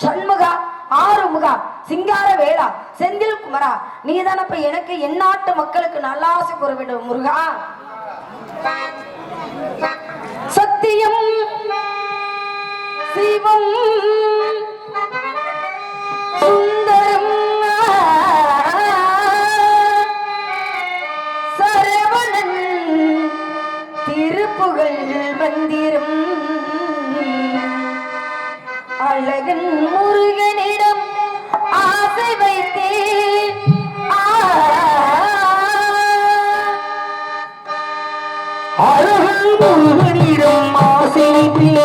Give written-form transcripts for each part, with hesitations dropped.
சண்முகா, ஆறுமுகா, சிங்கார வேளா, செந்தில் குமரா, நீதானப்ப எனக்கு எந்நாட்டு மக்களுக்கு நல்லாசை கூற வேண்டும் முருகா. சத்தியம் சிவம் சுந்தரம் சரவணன் திருப்புகழ் மந்திரம் அழகன் முருகனிடம் ஆசை வைத்தேன். அழகன் முருகனிடம் ஆசை வைத்தேன்.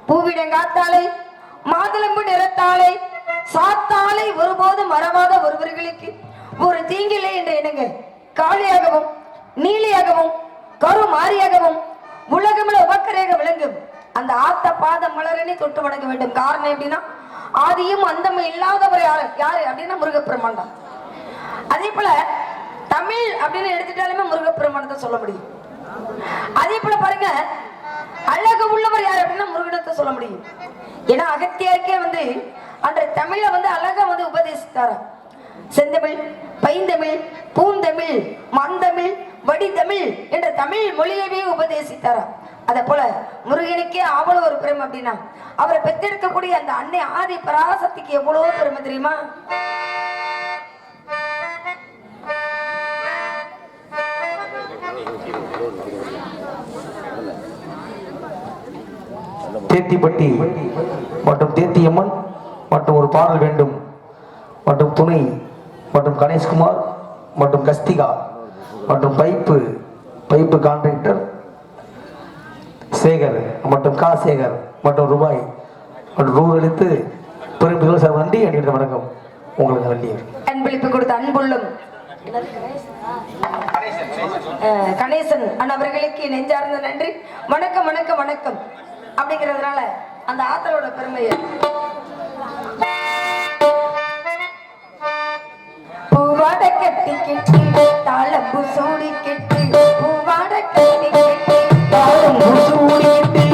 பூவிடங்காத்தாலே மாதுளம்பு நிறத்தாலே சாத்தாலே ஒருபோதும் மறவாத ஒருவர்களுக்கு ஒரு தீங்கில்லை என்று எண்ணுங்க. காளியாகவும் நீலியாகவும் கருமாரியாகவும் உலகமில உபக்கரையாக விளங்கும் அந்த ஆத்த பாத மலரனை தொட்டு வணங்க வேண்டும். காரணம் எப்படின்னா ஆதியும் அந்தமும் இல்லாதவர் யாரு அப்படின்னா முருகப்பெருமான் தான். அதே போல தமிழ் அப்படின்னு எடுத்துட்டாலுமே முருகப்பெருமான் தான் சொல்ல முடியும். அதே போல பாருங்க அழகு உள்ளவர் யார் அப்படின்னா முருகனத்தை சொல்ல முடியும். ஏன்னா அகத்தியருக்கே அந்த தமிழ அழகா உபதேசித்தாரா. செந்தமிழ், பைந்தமிழ், பூந்தமிழ், மந்தமிழ், வடிதமிழ் என்ற தமிழ் மொழியவே உபதேசித்தாரா. அதே போல முருகனுக்கே அவ்வளவு ஒரு பெருமை அப்படின்னா அவரை பெற்றெடுக்கக்கூடிய அந்த அன்னை ஆதி பராசக்திக்கு எவ்வளவு பெருமை தெரியுமா? தேத்திப்பட்டி மற்றும் தேத்தியம்மன் மற்றும் ஒரு பாடல் வேண்டும் மற்றும் துணை மற்றும் கணேஷ்குமார் மற்றும் கஸ்திகா மற்றும் பைப்பு கான்ட்ராக்டர் சேகர் மற்றும் கா சேகர் மற்றும் ரூபாய் மற்றும் ரூ அளித்து பெருமைகள் சார் நன்றி அணிகிற வணக்கம். உங்களுக்கு நன்றி. அன்பளிப்பு கொடுத்த அன்புள்ளும் கணேசன் அவர்களுக்கு நெஞ்சார்ந்த நன்றி. வணக்கம் வணக்கம் வணக்கம் அப்படிங்கிறதுனால அந்த ஆத்தலோட பெருமையை பூவாட கட்டி கெட்டி தாளம்பு சூடி கெட்டி பூவாட கட்டி கெட்டி தாளம்பு சூடி கெட்டி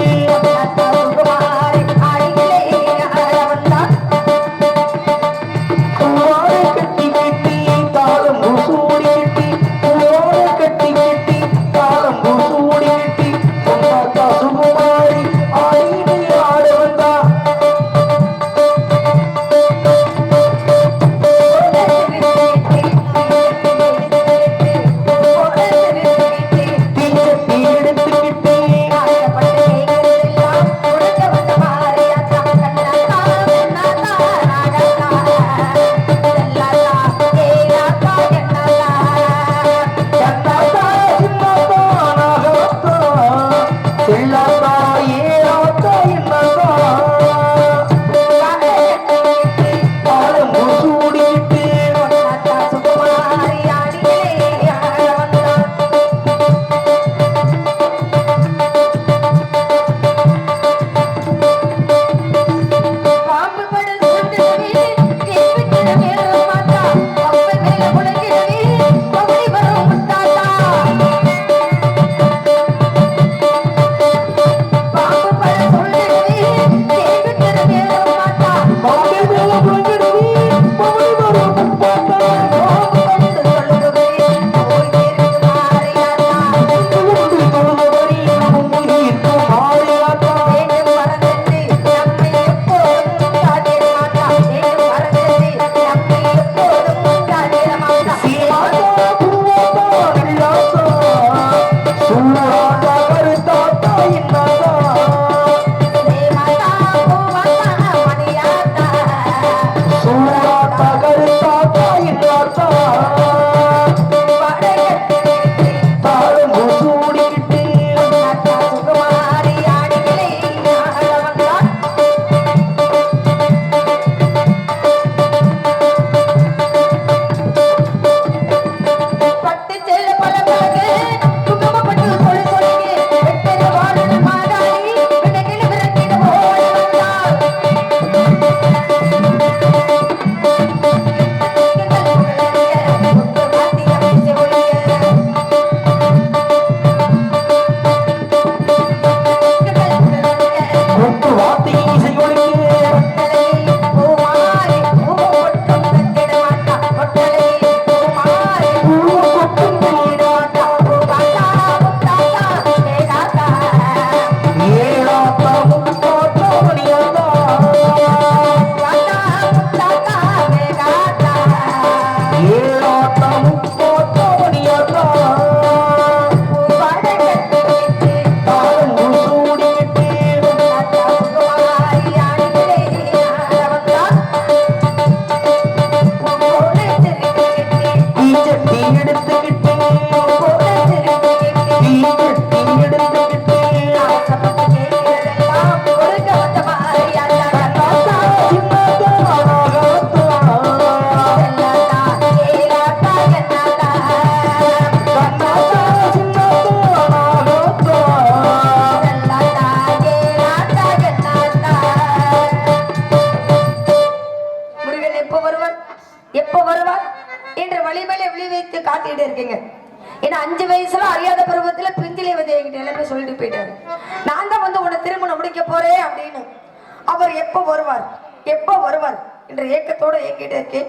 என்ற ஏக்கத்தோட ஏங்கிட்டே இருக்கேன்.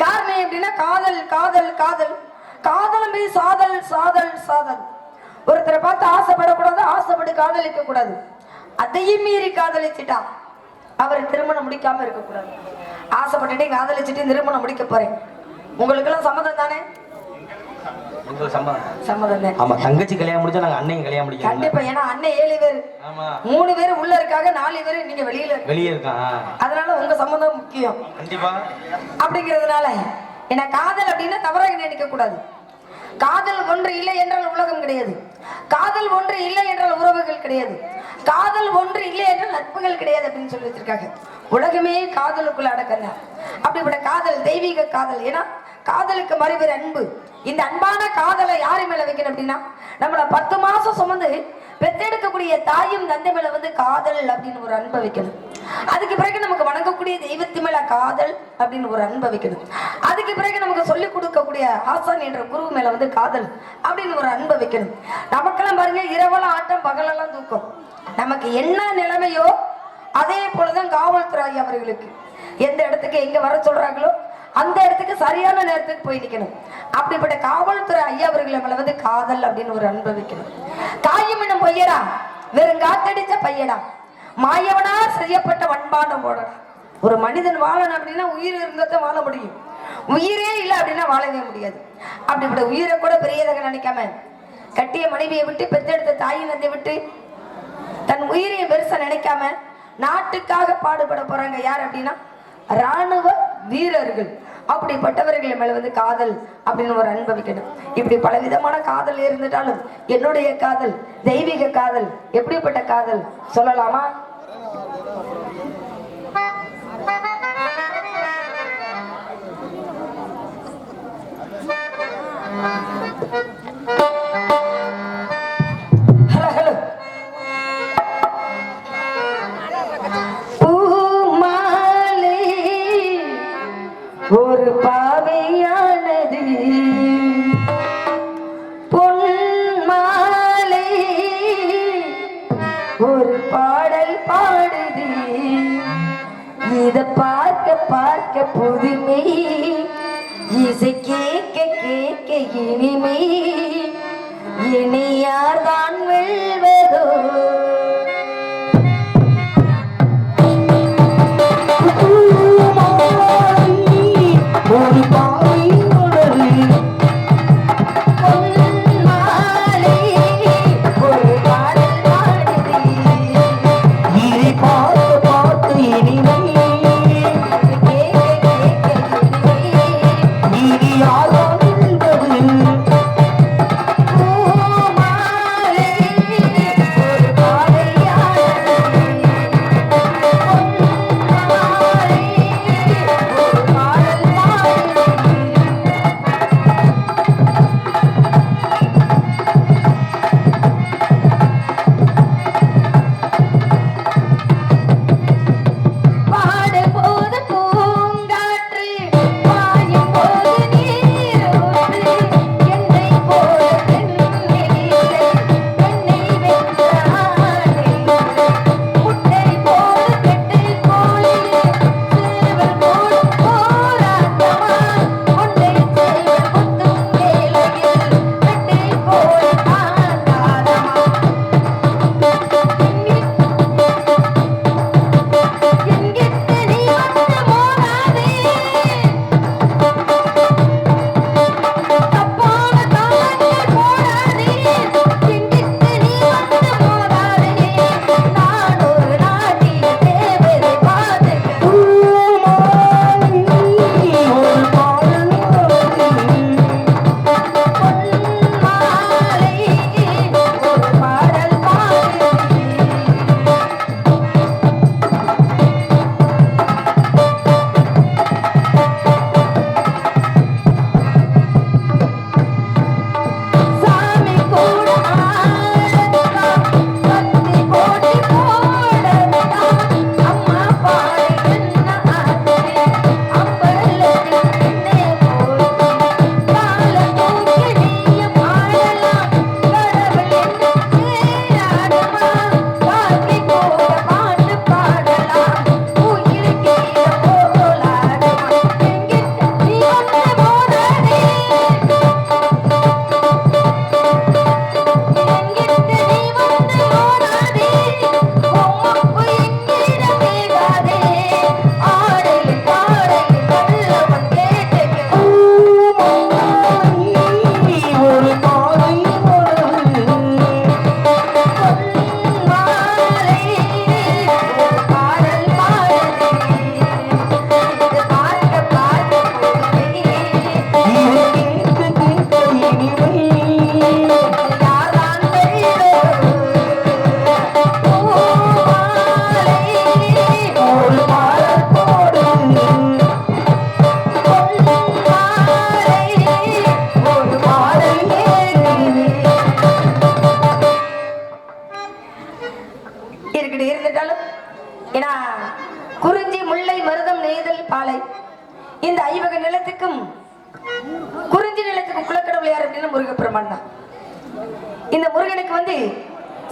காரணம் எப்படின்னா காதல் காதல் காதல் காதலுமே சாதல் சாதல் சாதல். ஒருத்தரை பார்த்து ஆசைப்படக்கூடாது, ஆசைப்பட்டு காதலிக்க கூடாது. அதையும் மீறி காதலிச்சுட்டா அவர் திருமணம் முடிக்காம இருக்கக்கூடாது. ஆசைப்பட்டுட்டே காதலிச்சுட்டு திருமணம் முடிக்க போறேன். உங்களுக்கு எல்லாம் சம்மதம் தானே? உங்களுக்கு சம்மதம். சம்மதம் தான். ஆமா, தங்கச்சி கல்யாணம் முடிச்சா நாங்க அண்ணையும் கல்யாணம் முடிக்கிறோம். கண்டிப்பா. ஏன்னா அண்ணன் 7 பேர், ஆமா, 3 பேர் உள்ள இருக்காங்க, 4 பேர் நீங்க வெளியே இருக்கான். அதனால உங்க சம்மதம் முக்கியம். கண்டிப்பா. அப்படிங்கிறதுனால ஏன்னா காதல் அப்படின்னா தவறாக நினைக்க கூடாது. காதல் ஒன்று இல்லை என்றால் உலகம் கிடையாது. காதல் ஒன்று இல்லை என்றால் உறவுகள் கிடையாது. காதல் ஒன்று இல்லை என்றால் நட்புகள் கிடையாது அப்படின்னு சொல்லி வச்சிருக்காங்க. உலகமே காதலுக்குள்ள அடக்கங்க. அப்படிப்பட்ட காதல் தெய்வீக காதல். ஏன்னா காதலுக்கு மறுபேறு அன்பு. இந்த அன்பான காதலை யாரு மேல வைக்கணும் அப்படின்னா நம்மள 10 மாசம் சுமந்து பெத்தெடுக்கக்கூடிய தாயும் தந்தை மேல வந்து காதல் அப்படின்னு ஒரு அன்பை வைக்கணும். அதுக்கு பிறகு நமக்கு வணங்கக்கூடிய தெய்வத்து மேல காதல் அப்படின்னு ஒரு அன்பை வைக்கணும். அதுக்கு பிறகு நமக்கு சொல்லிக் கொடுக்கக்கூடிய ஆசான் என்ற குரு மேல வந்து காதல் அப்படின்னு ஒரு அன்பை வைக்கணும். நமக்கெல்லாம் பாருங்க, இரவெல்லாம் ஆட்டம், பகலெல்லாம் தூக்கம். நமக்கு என்ன நிலைமையோ அதே போலதான் காவல்துறை அவர்களுக்கு எந்த இடத்துக்கு எங்க வர சொல்றாங்களோ அந்த இடத்துக்கு சரியான நேரத்துக்கு போய் நிக்கணும். அப்படிப்பட்ட காவல்துறை ஐயா அவர்களை மேல வந்து காதல் அப்படின்னு ஒரு அன்பை வைக்கணும். காயும் என்னும் பொய்யடா, வெறும் காத்தடிச்ச பையடா, மாயவனா செய்யப்பட்ட வன்பான போடா. ஒரு மனிதன் வாழணும் அப்படின்னா உயிர் இருந்தாதான் வாழ முடியும். உயிரே இல்லை அப்படின்னா வாழவே முடியாது. அப்படிப்பட்ட உயிரை கூட பெரியதாக நினைக்காம கட்டிய மனைவியை விட்டு பெற்றெடுத்த தாயினத்தை விட்டு தன் உயிரையை பெருசா நினைக்காம நாட்டுக்காக பாடுபட போறாங்க. யார் அப்படின்னா ராணுவ வீரர்கள். அப்படிப்பட்டவர்கள் மேல வந்து காதல் அப்படின்னு ஒரு அன்பை வைக்கணும். இப்படி பலவிதமான காதல் இருந்துட்டாலும் என்னுடைய காதல் தெய்வீக காதல். எப்படிப்பட்ட காதல் சொல்லலாமா? ஒரு பாவையானது பொன்மாலை ஒரு பாடல் பாடுது. இத பார்க்க பார்க்க புதுமை, இசை கேட்க கேட்க இனிமை, இனியார்தான் வெல்வதோ? ஒரு பாவை உணர்வு பொன்மாலை ஒரு பாடல் பாடுது. இதை பார்த்து பார்த்து இனிமை, கேட்க கேட்க இனிமை, இனி யாரும் பூமாலை ஏன்னா குறிஞ்சி முல்லை மருதம் நெய்தல் பாலை இந்த ஐவகை நிலத்துக்கும் குறிஞ்சி நிலத்துக்கும் குலக்கடவுள் யார் அப்படின்னா முருகப்பெருமான் தான். இந்த முருகனுக்கு வந்து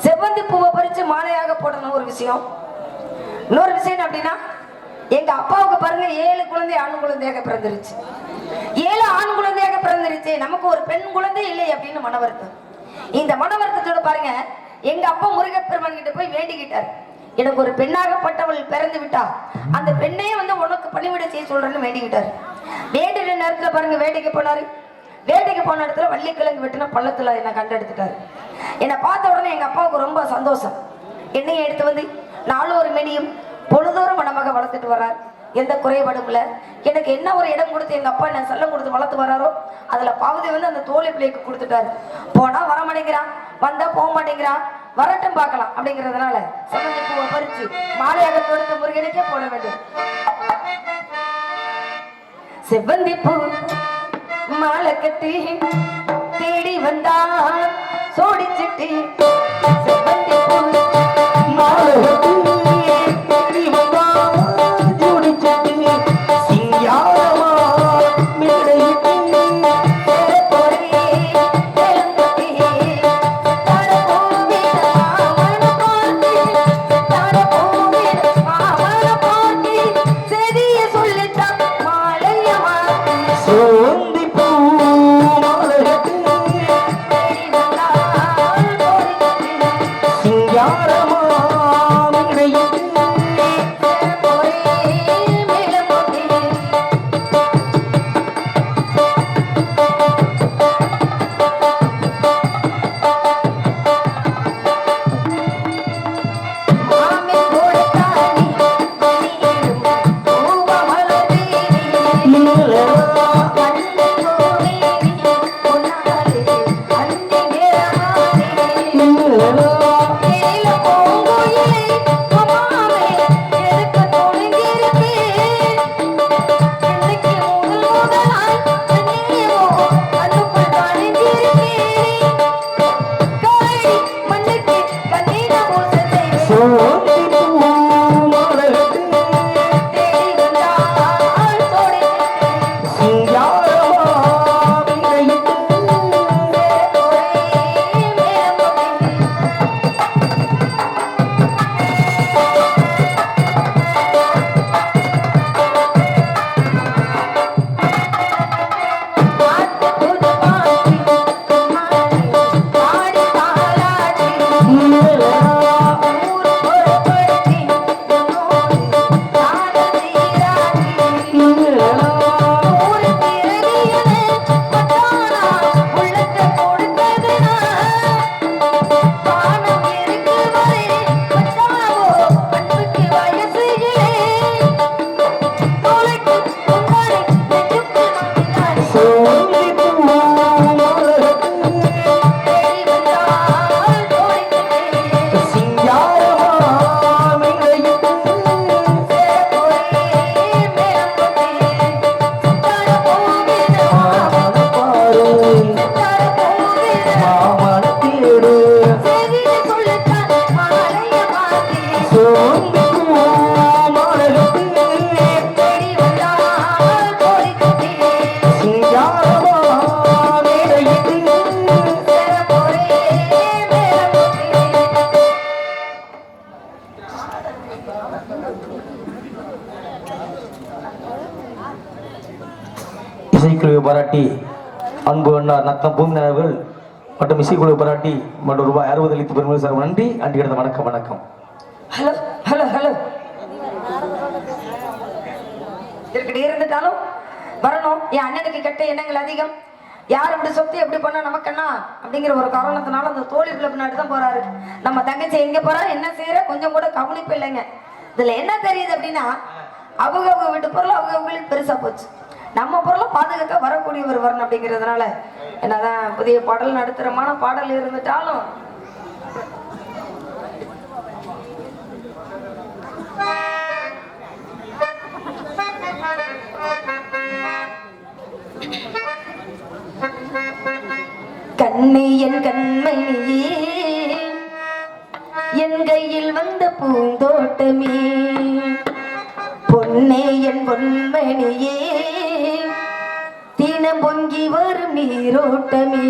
செவ்வந்தி பூவை பறிச்சு மாலையாக போடணும் ஒரு விஷயம். இன்னொரு விஷயம் அப்படின்னா எங்க அப்பாவுக்கு பாருங்க 7 குழந்தை ஆண் குழந்தையாக பிறந்துருச்சு. 7 ஆண் குழந்தையாக பிறந்துருச்சு, நமக்கு ஒரு பெண் குழந்தை இல்லை அப்படின்னு மன வருத்தம். இந்த மன வருத்தத்தோட பாருங்க எங்க அப்பா முருகப்பெருமான் கிட்ட போய் வேண்டிக்கிட்டார், எனக்கு ஒரு பெண்ணாகப்பட்டவள் பிறந்து விட்டா அந்த பெண்ணையே வந்து உனக்கு பணிவிட செய்ய சொல்றேன்னு வேண்டிக்கிட்டாரு. வேண்டின நேரத்துல பாருங்க வேட்டைக்கு போனாரு. வேட்டைக்கு போன இடத்துல வள்ளிக்கிழங்கு வெட்டின பள்ளத்துல என்னை கண்டெடுத்துட்டாரு. என்னை பார்த்த உடனே எங்க அப்பாவுக்கு ரொம்ப சந்தோஷம். என்னையை எடுத்து வந்து நாளும் ஒரு மெனியும் பொழுதோறும் மணமாக வளர்த்துட்டு வர்றார். எந்த குறைபாடும் இல்லை. எனக்கு என்ன ஒரு இடம் கொடுத்து எங்க அப்பா என்ன செல்லம் கொடுத்து வளர்த்து வராரோ அதுல பாவதி வந்து அந்த தோழி பிள்ளைக்கு கொடுத்துட்டாரு. போனா வர மாட்டேங்கிறான், வந்தா போக மாட்டேங்கிறான், வரட்டும் பார்க்கலாம் அப்படிங்கிறதுனால செவ்வந்தி பூவை பறிச்சு மாலையாக கொடுத்த முருகனுக்கே போட வேண்டும். செவ்வந்தி பூ மாலை கட்டி தேடி வந்தான் சோடிச்சிட்டு செவ்வந்தி பூ மாலை தேடி வந்தான் சோடிச்சிட்டு சிங்காரமா மேடையிட்டு இசைக்குழுவை பாராட்டி அன்பு அண்ணா நத்தம் பூமினர்கள் மற்றும் இசைக்குழுவை பாராட்டி மற்றும் ரூபாய் 60 அளித்து பெருமை சார் நன்றி. அன்றி கிடந்த வணக்கம் வணக்கம். ஹலோ ஹலோ ஹலோ இருக்கடி இருந்துட்டாலும் வரணும். என் அண்ணனுக்கு கெட்ட எண்ணங்கள் அதிகம். யார் இப்படி சொத்து எப்படி பண்ணா நமக்கண்ணா அப்படிங்கிற ஒரு காரணத்தினால அந்த தோழி பிள்ளை பின்னாடி தான் போறாரு. நம்ம தங்கச்சி எங்க போறா என்ன செய்யற கொஞ்சம் கூட கவனிப்பு இல்லைங்க. இதுல என்ன தெரியுது அப்படின்னா அவங்க வீட்டு பொருள் அவங்களுக்கு பெருசா போச்சு. நம்ம பொருளை பாதுகாக்க வரக்கூடியவர் வரணும் அப்படிங்கிறதுனால என்னதான் புதிய பாடல் நடுத்தரமான பாடல் இருந்துட்டாலும் கண்ணே என் கண்மணியே என் கையில் வந்த பூந்தோட்டமே பொன்மணியே தினம் பொங்கி வரும் நீரோட்டமே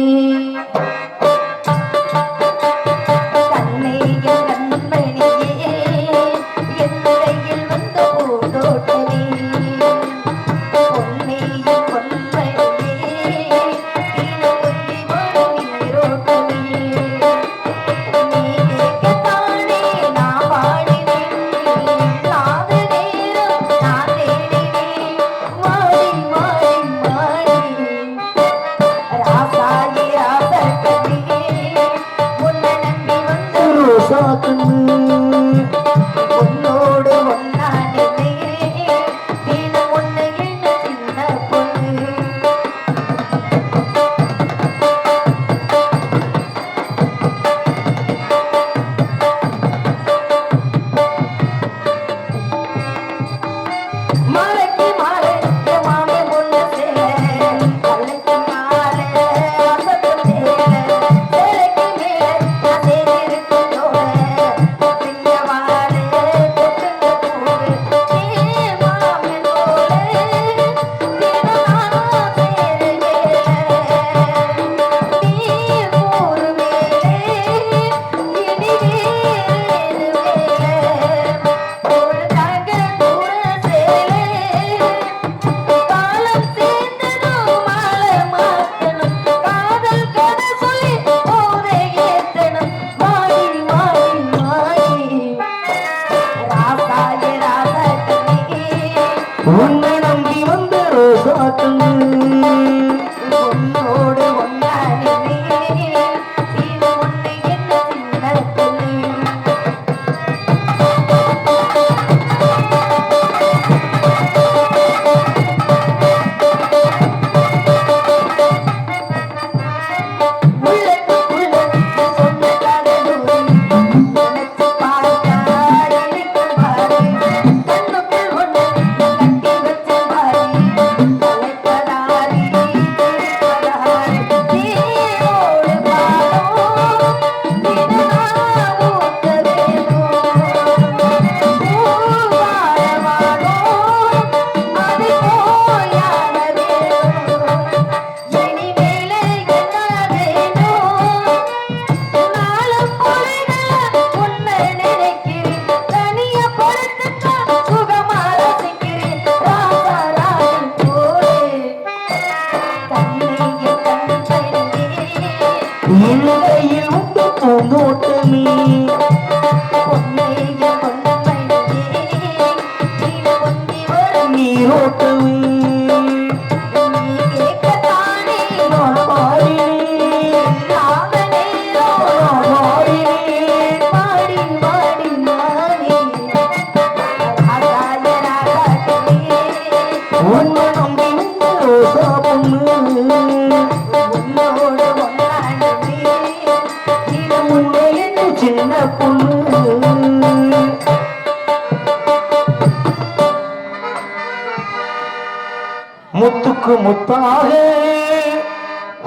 முத்துக்கு முத்தாக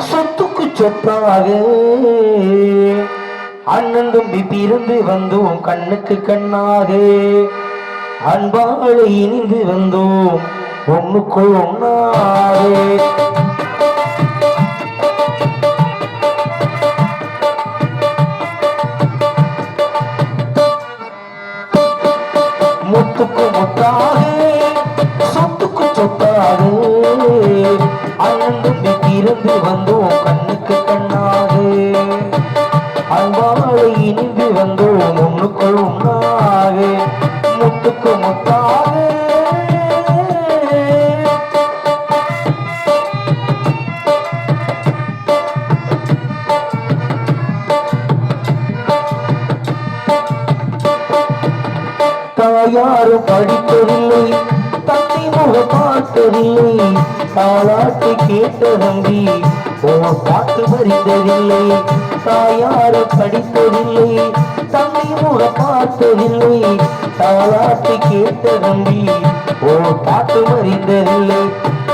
சொத்துக்கு சொத்தாக அண்ணன் தம்பி பிறந்து வந்தோம் கண்ணுக்கு கண்ணாக அன்பாளை இனிந்து வந்தோம் ஒண்ணுக்குள் ஒன்னாக முத்துக்கு முத்தாக சொத்துக்கு சொத்தாக அண்ணன் தம்பி பிறந்து வந்தோம் கண்ணுக்கு கண்ணாக அன்பாளை இனிந்து வந்தோம் ஒண்ணுக்குள் ஒன்னாக முத்துக்கு முத்தாக தாயாரும் படித்ததில்லை தந்தை முக பார்த்ததில்லை தாளாட்டு கேட்ட தம்பி பாட்டு மறிந்ததில்லை தாயாரும் படித்ததில்லை தந்தை முக பார்த்ததில்லை தாளாட்டு கேட்ட தம்பி பாட்டு மறிந்ததில்லை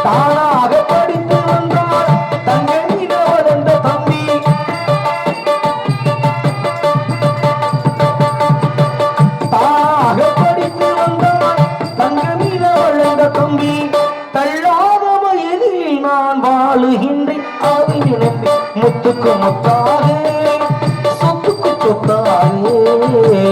தானாக படித்து வந்தால் தங்கை வளர்ந்த தம்பி தானாக படித்து வந்தால் தங்க மீத வளர்ந்த தம்பி சொத்தாரே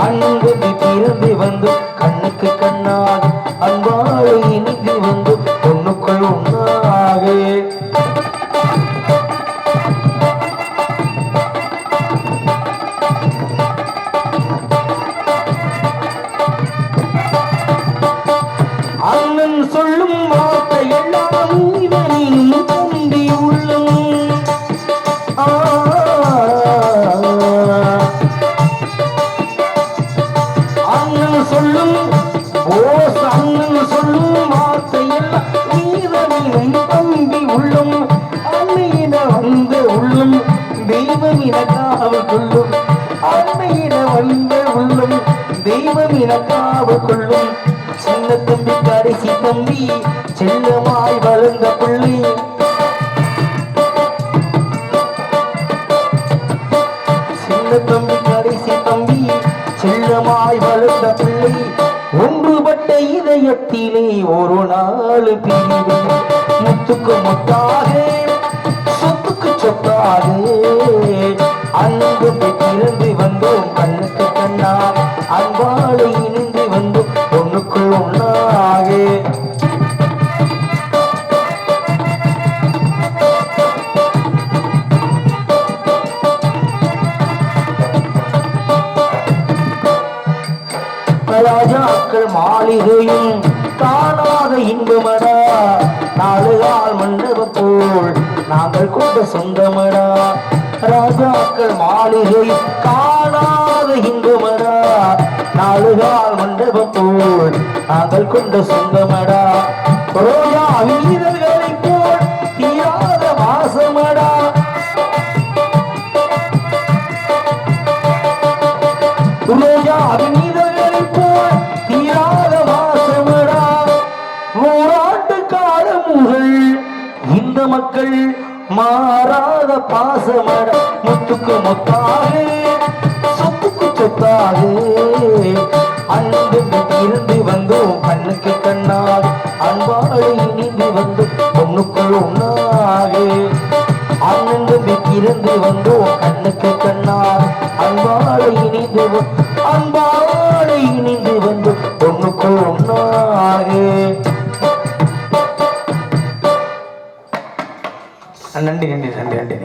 அன்பு பிறந்து வந்து கண்ணுக்கு கண்ணாக அன்பாடு இனிந்து வந்து பொண்ணுக்குள் உண்ணாக அண்ணன் சொல்லும் வார்த்தை எல்லாம் இவனின் தம்பி உள்ளம் அண்ணன் சொல்லும் அண்ணன் சொல்லும் வார்த்தை எல்லாம் இவனின் தம்பி உள்ளம் அன்னையிட வந்த உள்ளம் தெய்வம் இனக்காவல் கொள்ளும் அன்னையிட வந்த உள்ளம் தெய்வம் இனக்காவல் கொள்ளும் சின்ன தம்பி கடைசி தம்பி செல்லமாய் வளர்ந்த பிள்ளை சின்ன தம்பி கடைசி தம்பி செல்லமாய் வளர்ந்த பிள்ளை ஒன்றுபட்ட இதயத்திலே ஒரு நாள் பிரிவு முத்துக்கு முத்தாக சொத்துக்கு சொத்தாக அன்பு பிறந்து வந்தோம் கண்ணுக்கு கண்ணா அன்பாடு இணைந்து வந்து ஒண்ணுக்குள் ஒண்ணாக ராஜாக்கள் மாளிகையும் காணாத இன்பமடா நாளுகால் மண்டபம் போல் நாங்கள் கொண்ட சொந்தமடா ராஜாக்கள் மாளிகை காணாத இன்பமடா நாளுகால் மண்டபம் போல் நாங்கள் கொண்ட சொந்தமடா ரோஜா வீரர்களை போல் தீராத வாசமடா ரோஜா வீரர்களை போல் தீராத வாசமடா ஓராண்டு காலம் முதல் இந்த மக்கள் மாறாத பாசமட முத்துக்கு முத்தாக சொத்துக்கு சொத்தாக அன்பு இருந்து வந்தோம் கண்ணுக்கு கண்ணாக அன்பாடு இணைந்து வந்து பொண்ணுக்குள் உண்ணாக அண்ணன் இருந்து வந்தோம் கண்ணுக்கு கண்ணாக அன்பாடு இணைந்து வந்து பொண்ணுக்குள் உண்ணாக நன்றி நன்றி நன்றி நன்றி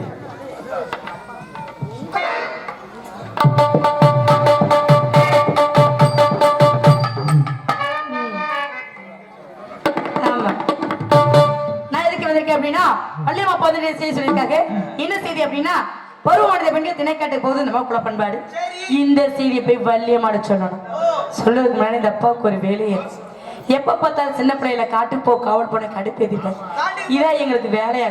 அப்படின்னா பள்ளியம்மா பதினேழு செய்தி சொல்லியிருக்காங்க. என்ன செய்தி அப்படின்னா பருவமடைந்த பெண்கள் திணைக்காட்டு போது நம்ம குல பண்பாடு. இந்த செய்தியை போய் வள்ளியம்மாடு சொல்லணும். சொல்றதுக்கு முன்னாடி இந்த அப்பாவுக்கு ஒரு வேலையை எப்ப பார்த்தாலும் சின்ன பிள்ளையில காட்டு போ காவல் போன கடுப்பு எதிர்க்க இதான் எங்களுக்கு வேலையா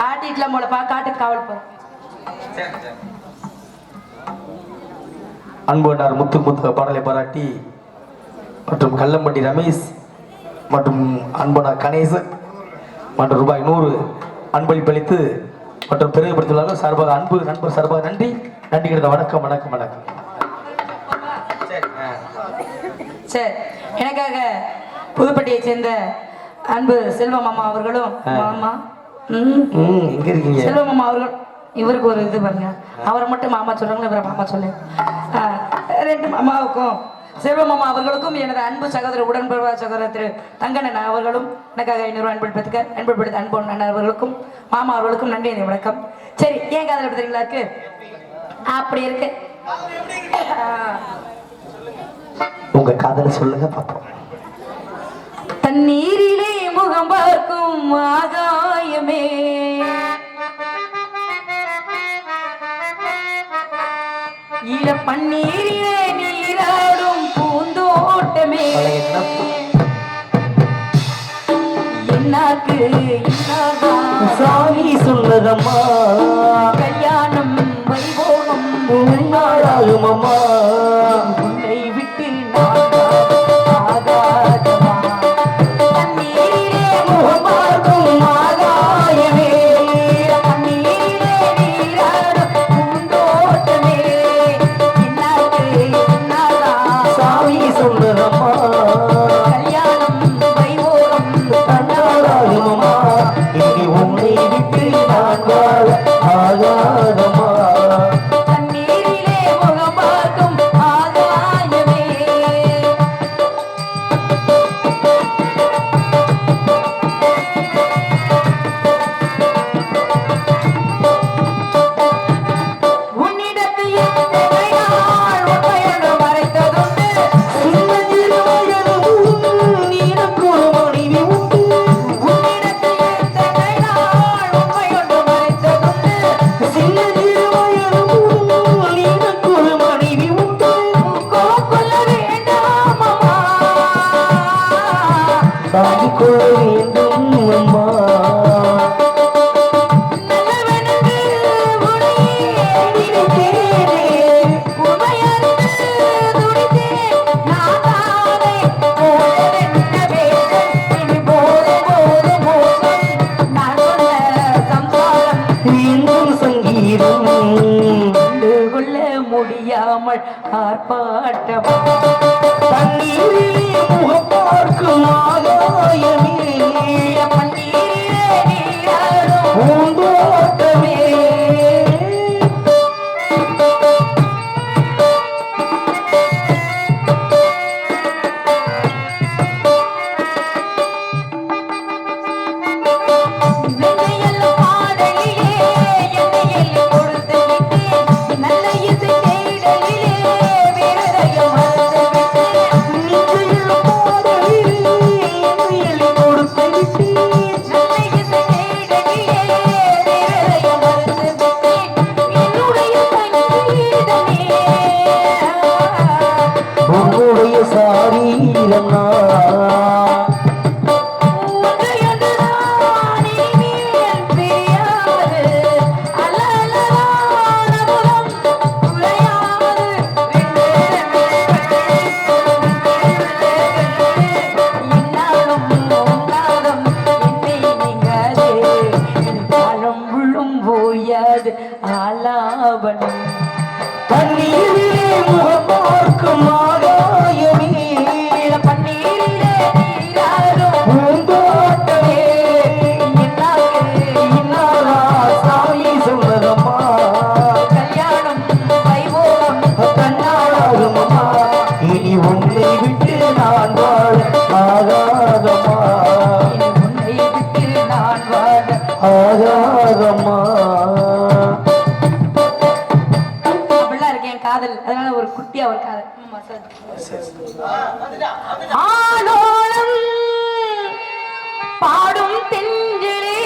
காட்டிட்டுலாம் போலப்பா காட்டுக்கு காவல் போறேன். அன்புனார் முத்து முத்து பாடலை பாராட்டி மற்றும் கல்லம்பட்டி ரமேஷ் மற்றும் அன்பனார் கணேசன் மற்றும் ரூபாய் 100 அன்பளிப்பளித்து மற்றும் பெருமைப்படுத்தியுள்ளார்கள். சார்பாக அன்பு நண்பர் சார்பாக நன்றி நன்றி கிட்ட வணக்கம் வணக்கம் வணக்கம். சரி, எனக்காக புதுப்பட்டியை சேர்ந்த அன்பு செல்வம் மாமா அவர்களும் மாமா எங்க இருக்கீங்க செல்வம் மாமா அவர்கள் இவருக்கு ஒரு இது பாருங்க, அவரை மட்டும் மாமா சொல்றாங்களா இவரை மாமா சொல்லு. ரெண்டு மாமாவுக்கும் செல்வ மாமா அவர்களுக்கும் எனது அன்பு சகோதரர் உடன்படுவா சகோதரர் திரு தங்கண்ணன் அவர்களும் எனக்காக 500 அன்பளிப்படுத்த அன்பு அண்ணன் அவர்களுக்கும் மாமா அவர்களுக்கும் நன்றி வணக்கம். சரி, ஏன் காதல் எடுத்துறீங்களா இருக்கு அப்படி இருக்கு உங்க காதலை சொல்லுங்க பாப்போம். தண்ணீரிலே முகம் பார்க்கும் ஆகாயமே இள பன்னீரிலே நீராடும் பூந்தோட்டமே என்னாக்கு சாமி சொல்லதம்மா கல்யாணம் வைபோகம் நாளாகுமம்மா உன்னை விட்டு ஆகாதமா தண்ணீரிலே முகம் பார்க்கும் ஆகாயமே தண்ணீரிலே நீராடும் பூந்தோட்டமே என்னாக்கு சாமி சொல்லதம்மா கல்யாணம் வைபோகம் நாளாகுமம்மா இனி இன்னும் சங்கீதம் கண்டு கொள்ள முடியாமல் ஆர்ப்பாட்டம் தண்ணீரிலே முகம் பார்க்கும் ஆகாயமே பன்னீரிலே நீராடும் பூந்தோட்டமே வெள்ளையெல்லாம் பாடலிலே என்னையெல்லாம் கொடுத்து விட்டு நல்ல இசை தேடலிலே விரதயம் மறந்து விட்டு நல்ல இசை தேடலிலே விரதயம் மறந்து விட்டு என்னுடைய சங்கீதமே உன்னுடைய சாரீரம் ஆலாபனம் தண்ணீரிலே முகம் பார்க்கும் ஆகாயமே பன்னீரிலே நீராடும் பூந்தோட்டமே இன்னாரா சாமி சொல்றதம்மா கல்யாணம் வைபோகம் கண்ணாடாகுமம்மா இனி உன்னை விட்டு நான் வாழ ஆகாதம்மா உன்னை விட்டு நான் வாழ ஆகாதம்மா அப்படிலாம் இருக்கு என் காதல். அதனால ஒரு குட்டியா ஒரு காதல். ஆலோலம் பாடும் தென்றலே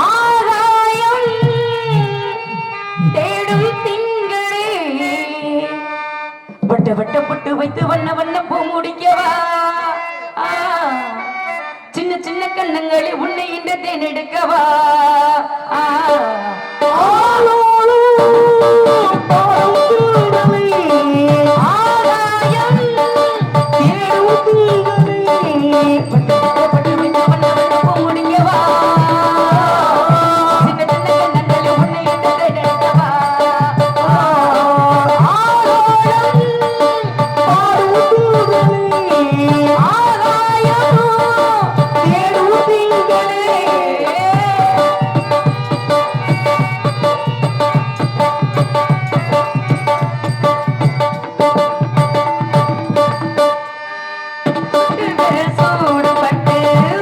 ஆகாயம் தேடும் திங்களே வட்ட வட்ட பொட்டு வைத்து வண்ண வண்ண பூ முடிக்கவா ஆ, சின்ன சின்ன கண்ணங்களே உன்னை இந்த தேனெடுக்கவா ஆ, ஆகாயம் பட்டு வைத்து வண்ண வண்ண பூ முடிக்கவா சின்ன சின்ன கண்ணங்களே உன்னை இந்த தேனெடுக்கவா ஆலோலம் ஆகாயம் தேடும் திங்களே சூடுபட்டு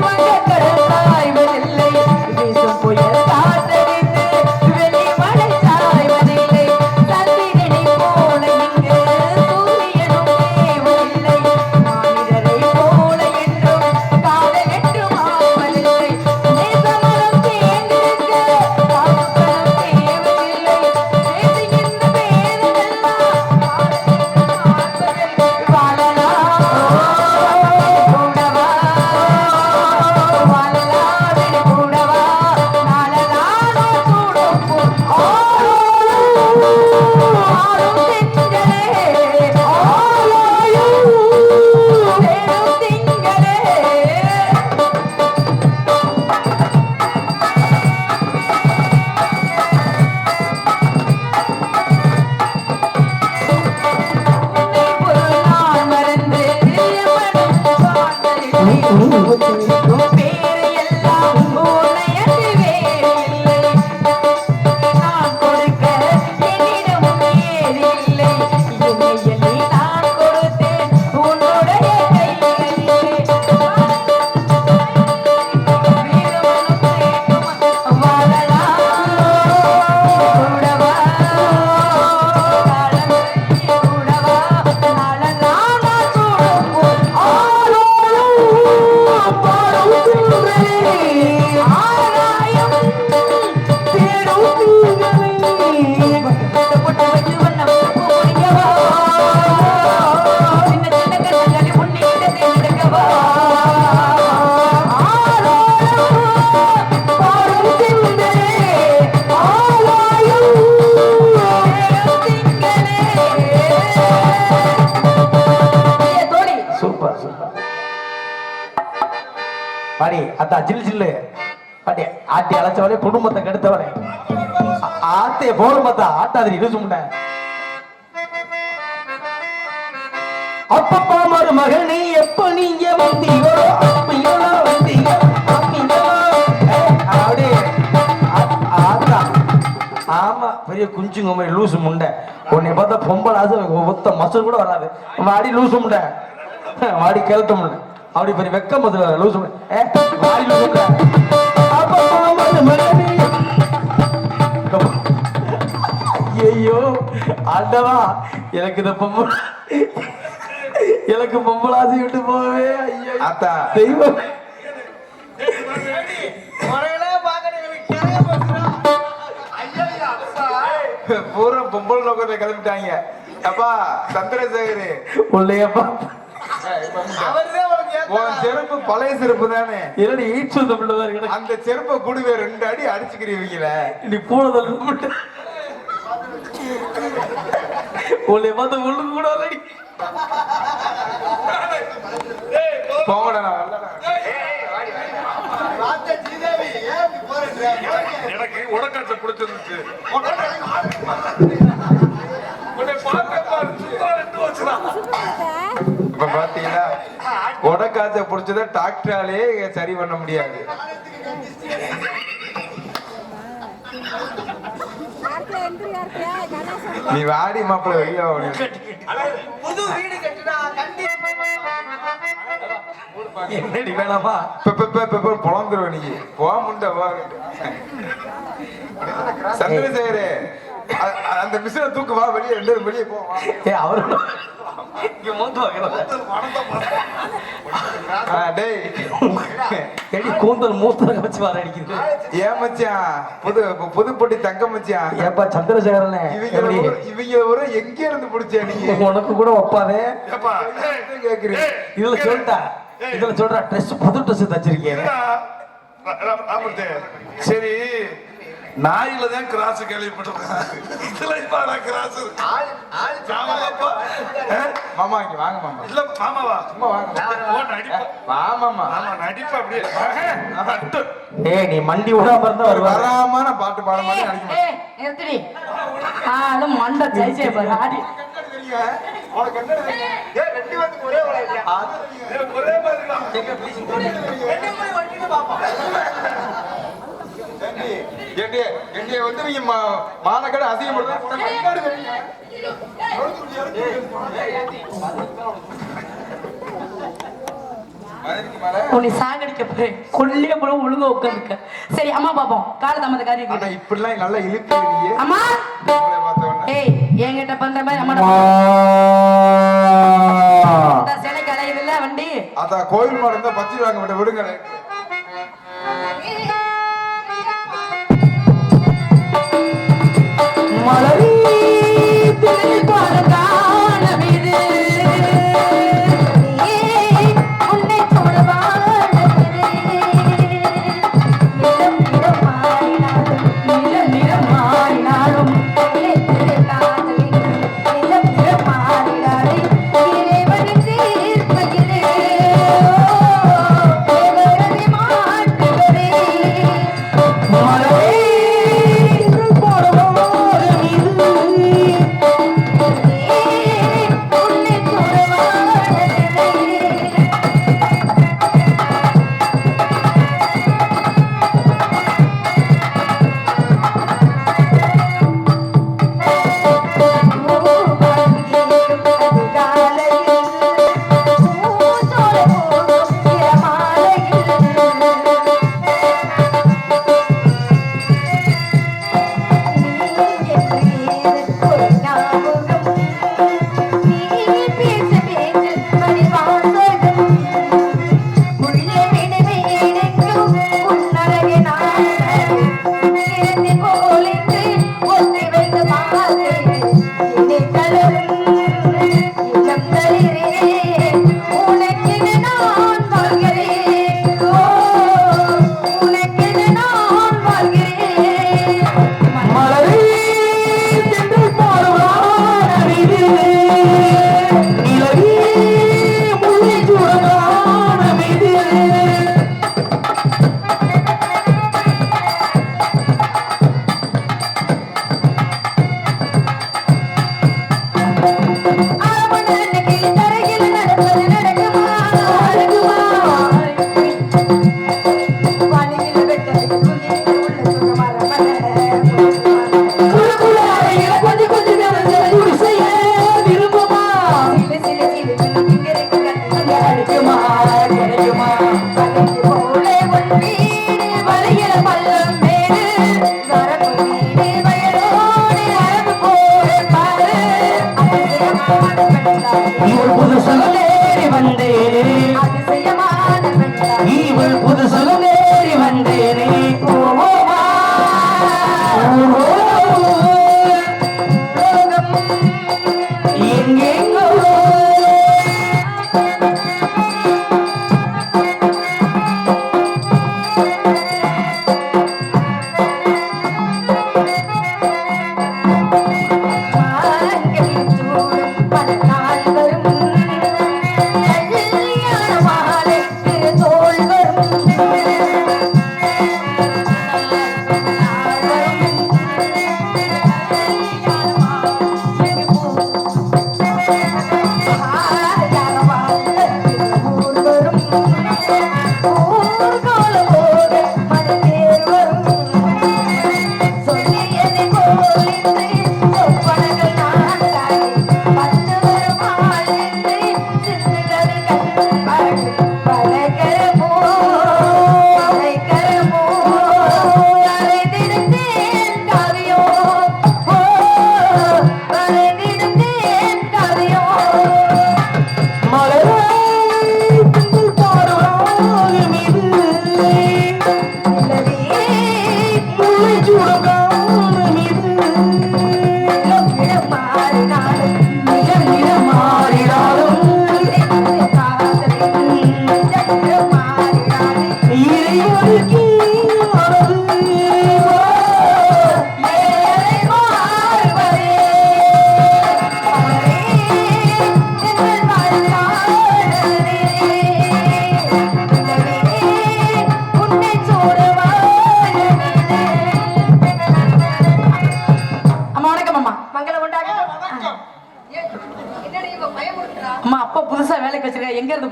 வங்கக்கடல் சாய்வதில்லை வீசும் புயல் காற்றடித்து வெள்ளி மழை சாய்வதில்லை சந்திரனை போல இங்கு சூரியனும் தேவையில்லை மானிடரை போல என்றும் காதல் என்றும் ஆவதில்லை நேசமரம் தேர்ந்திருக்க காமக்கலம் தேவையில்லை பேசுகின்ற பேரெல்லாம் வாழலாம் கூடவா வாழலாவிட கூடவா நாளலான கூடும் ஆடும் திங்களே ஆலயம் தேடும் திங்களே ஒரு நாள் மறந்து மனம் வாழ்ந்ததில்லை. உன் பேரை எல்லாம் உன்னையன்று வேறில்லை. நான் கொடுக்க என்னிடமும் ஏது இல்லை. என்னை எண்ணி நான் கொடுத்தேன் உன்னுடைய கைகளிலே. வீரமனம் தேடும் வாழலாம் கூடவா காலம் கூடவா நாளெல்லாம் நான் சூடும் ஆகாயம் தேடும் பொட்டு வச்சு வண்ணம் பூ முடிக்கவா சின்ன சின்ன கண்ணங்களை உன்னிட்ட தேர்ந்தெடுக்கவா பாடும் திங்களே ஆகாயம் தேடும் திங்களே தோழி சூப்பர் சூப்பர் பாடி அத்தா ஜில் ஜில்லு ஆட்டி ஆட்டி அழைச்சவனே குடும்பத்தை கெடுத்தவனே ஆத்தைய போடுமாத்தா ஆட்டாதிரி இது சும்ட அப்பப்பா மருமகனே எப்ப நீங்க வந்தீங்க அப்பீங்களா வந்தீங்க அப்பீங்களா அப்படியே ஆத்தா ஆமா பெரிய குஞ்சுங்க மாதிரி லூசு முண்டை உன்னை பார்த்தா பொம்பளை ஆசை ஒத்த மசூல் கூட வராது வாடி லூசு முண்டை வாடி கிளட்ட முண்டை அப்படி பெரிய வெக்க மசூல் லூசு முண்டை வாடி லூசு முண்டை ஐயோ ஆண்டவா எனக்கு இந்த பொம்பளை எனக்கு பொம்பளை ஆசை விட்டு போவே ஐயோ ஆத்தா தெய்வம் பூரா பொம்பளை நோக்கத்தை கிளம்பிட்டாங்க அப்பா சந்திரசேகரு உள்ளையப்பா உன் செருப்பு பழைய செருப்பு தானே என்னடி ஈட் சொந்த பிள்ளைதான் இருக்கு அந்த செருப்பை கூடுவே 2 அடி அடிச்சுக்கிறீங்கள நீ போனதில்ல உள்ளே பார்த்து உள்ளு கூட வரடி போங்கடா எனக்கு உடக்காட்சி பிடிச்சிருந்துச்சு இப்ப பாத்தீங்களா உடக்காச்ச புடிச்சத டாக்டராலே சரி பண்ண முடியாது நீ வாடி மாப்பிள்ள வெளியே என்னடி வேணாமா பொழந்துருவ நீ போக முண்ட சந்திரசேகரே அந்த மிஷினை தூக்கு வா வெளியே 2 பேரும் வெளியே போவா அவரு கூந்தல் மூத்தல வச்சு வர அடிக்குது ஏன் மச்சான் புதுப்பட்டி தங்க மச்சான் ஏப்பா சந்திரசேகரனே இவங்க ஒரு எங்க இருந்து பிடிச்ச நீ உனக்கு கூட ஒப்பாதே கேக்குறீங்க இதுல சொல்லிட்டா இதுல சொல்ற ட்ரெஸ் புது ட்ரெஸ் தச்சிருக்கேன் சரி நாயில தான் கிராஸ் கேள்விப்பட்டிருக்கேன் இதுல இப்ப கிராஸ் மாமா இங்க வாங்க மாமா இல்ல மாமாவா சும்மா வாங்க வா மாமா நடிப்பு அப்படியே ஏய் நீ மண்டி விடாம இருந்தா வருவா வராம நான் பாட்டு பாட மாதிரி அடிக்க மாட்டேன் நிறுத்திடி ஆளும் மண்டை ஜெயிச்சே பாரு ஆடி உனக்கு என்ன தெரியும்? ஏய், 2 பேத்துக்கு ஒரே வளையலையா? ஒரே மாதிரி தான். என்னைய வந்து நீங்க மானக்கடை அசிங்கப்படுத்த உன்னை சாகடிக்க போறேன் கொல்லிய போல ஒழுங்கா உட்காந்துக்க சரி அம்மா பாப்போம் கால தம்மத காரியம் இப்படிலாம் நல்லா இழுத்து நீ அம்மா ஏய் என்கிட்ட பண்ற மாதிரி அம்மா சிலை கலையில வண்டி அதான் கோயில் மாடு இருந்தா பச்சி வாங்க விட்ட விடுங்க மலரி பாலகான வீடு உன்னை தொடவா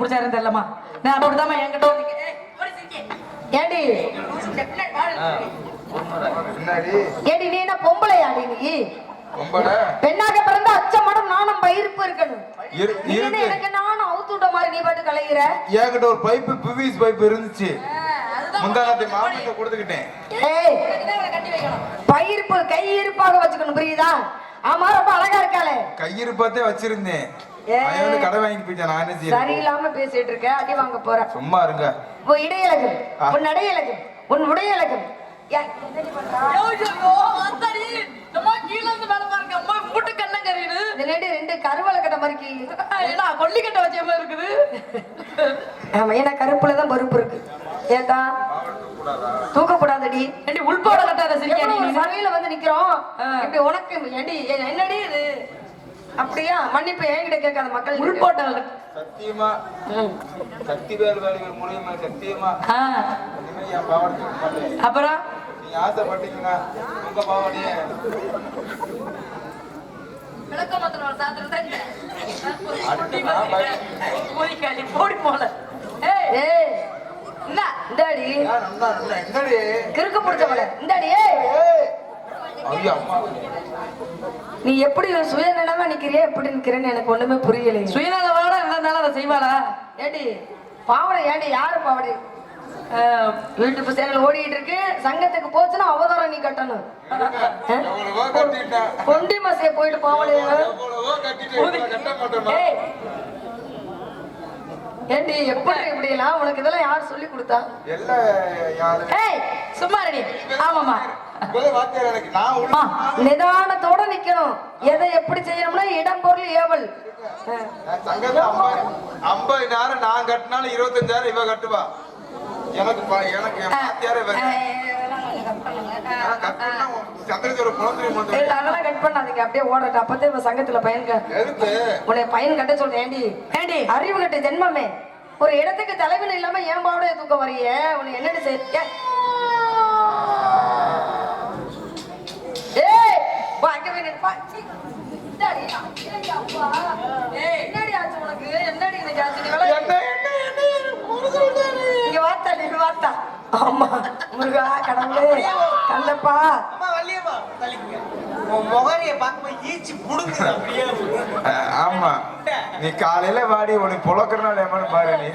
பிடிச்சாருன்னு தெரியலமா நான் அப்படிதாம்மா என்கிட்ட வந்து ஏண்டி பின்னாடி ஏடி நீ என்ன பொம்பளையாடி நீ பொம்பள பெண்ணாக பிறந்த அச்சமடம் நானும் பயிருப்பு இருக்கணும் நீ என்ன இருக்கு எனக்கு நானும் அவுத்து விட்ட மாதிரி நீ பாட்டு கலைகிற என்கிட்ட ஒரு பைப்பு பிவிஸ் பைப் இருந்துச்சு முந்தானத்தை மாமன்ட்ட கொடுத்துக்கிட்டேன் ஏய் பயிருப்பு கை இருப்பாக வச்சுக்கணும் புரியுதா ஆமா ரொம்ப அழகா இருக்காளே கையிருப்பத்தே வச்சிருந்தேன் ஏய். அவன் வந்து கடை வாங்கிட்டு போயிட்டான் நான் என்ன செய்யறது சரியில்லாம பேசிட்டு இருக்க அடி வாங்க போற சும்மா இருங்க உன் இடையழகு உன் நடையழகு உன் உடையழகு ஏன் என்னடி பண்றா? இந்த லேடி ரெண்டு கருவளை கட்ட மாதிரி கொல்லிக்கட்டை வச்ச மாதிரி இருக்குது ஆமா ஏன்னா கருப்புலதான் பருப்பு இருக்கு ஏக்கா தூக்க கூடாதடி உள்போட கட்டாத சரியா சபையில வந்து நிக்கிறோம் இப்படி உனக்கு ஏண்டி என்னடி இது அப்படியா மன்னிப்பு என்கிட்ட கேட்காத மக்கள் உள்போட்ட சத்தியமா சக்தி வேலைகள் மூலியமா சத்தியமா இனிமே என் பாவாடை மாட்டேன். அப்புறம் நீங்க ஆசைப்பட்டீங்கன்னா உங்க பாவாடையே போடி போல ஏய் இந்தாடி என்னடி கிறுக்கு பிடிச்சவள இந்தாடி ஐயா அம்மா நீ எப்படி சுயநலமா நிக்கிறியா எப்படி நிக்கிறேன்னு எனக்கு ஒண்ணுமே புரியல சுயநலவாட இருந்தாலும் அதை செய்வாளா ஏடி பாவடை ஏடி யாரு பாவடை யூடியூப் சேனல் ஓடிட்டு இருக்கு சங்கத்துக்கு போச்சுன்னா அவதாரம் நீ கட்டணும் எவ்வளவோ கட்டிட்டேன் கொண்டி மசைய போயிட்டு பாவடை எவ்வளவோ கட்டிட்டு கட்ட மாட்டேன் ஏய் ஏண்டி எப்படி இப்படி எல்லாம் உனக்கு இதெல்லாம் யார் சொல்லி கொடுத்தா எல்லாம் யாரு ஏய் சும்மா ரெடி ஆமாமா வாத்தியார் எனக்கு நான் உள்ள நிதானத்தோட நிக்கணும் எதை எப்படி செய்யணும்னா இடம் பொருள் ஏவல் சங்கத்துல 50,000 நான் கட்டினாலும் 25,000 இவ கட்டுவா எனக்கு எனக்கு என் வாத்தியாரே சந்திரஜோட குழந்தை அதெல்லாம் கட் பண்ணாதீங்க அப்படியே ஓடட்டும் அப்பதான் இவன் சங்கத்துல பையன் எதுக்கு உன்னை பையன் கட்ட சொல்றேன் ஏண்டி ஏண்டி அறிவு கட்ட ஜென்மமே ஒரு இடத்துக்கு தலைவன் இல்லாம ஏன் பாவடைய தூக்க வரைய உன்னை என்னன்னு செய்ய ஏய் வா அங்க போய் நின்னு பா. சீ. இந்தாடி, இந்தாடி அப்பா. என்னடி ஆச்சு உனக்கு என்னடி இன்னைக்கு ஆச்சு நீ இங்க வாத்தா நீ வாத்தா ஆமா முருகா கடவுளே கண்டப்பா ஆமா நீ காலையில வாடி உனக்கு புழக்கிறனால ஏமான்னு பாரு நீ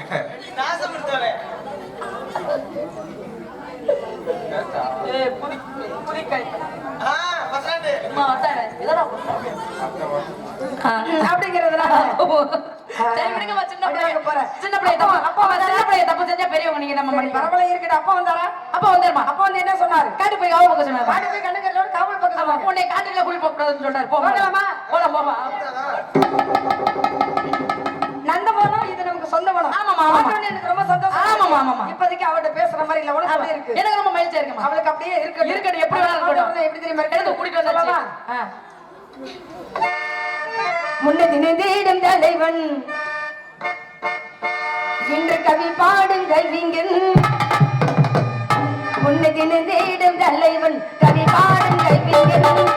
அப்படிங்கிறதுனால பெரியவங்க நீங்க நம்ம பண்ணி பரவாயில்ல இருக்கட்டும் அப்பா வந்தாரா அப்பா வந்துருமா அப்பா வந்து என்ன சொன்னாரு காட்டு போய் காவல் பக்கம் சொன்னாரு பாடி போய் கண்ணுக்கிறதோட காவல் பக்கம் சொன்னாங்க உன்னை காட்டுல குளி போக கூடாதுன்னு சொல்றாரு போகலாமா? போலாம் போமா நந்தவனம் இது நமக்கு சொந்தவனம் ஆமாமா, ஆமாமா. பார்த்தோன்னே எனக்கு ரொம்ப சந்தோஷம் ஆமாமா, ஆமாமா. இப்போதைக்கு அவட்ட பேசுற மாதிரி இல்ல உனக்கு அப்படியே இருக்கு எனக்கு ரொம்ப மகிழ்ச்சியா இருக்குமா அவளுக்கு அப்படியே இருக்கு இருக்கட்டும், எப்படி வேணாலும் இருக்கட்டும். எப்படி தெரியுமா எனக்கு இருக்கு கூட்டிட்டு வந்தாச்சு. முன்னதி நிதியிடம் தலைவன் இன்று கவி பாடுங்கள் நீங்கள் முன்னதி நிதியிடம் தலைவன் கவி பாடுங்கள் நீங்கள் தலைவன்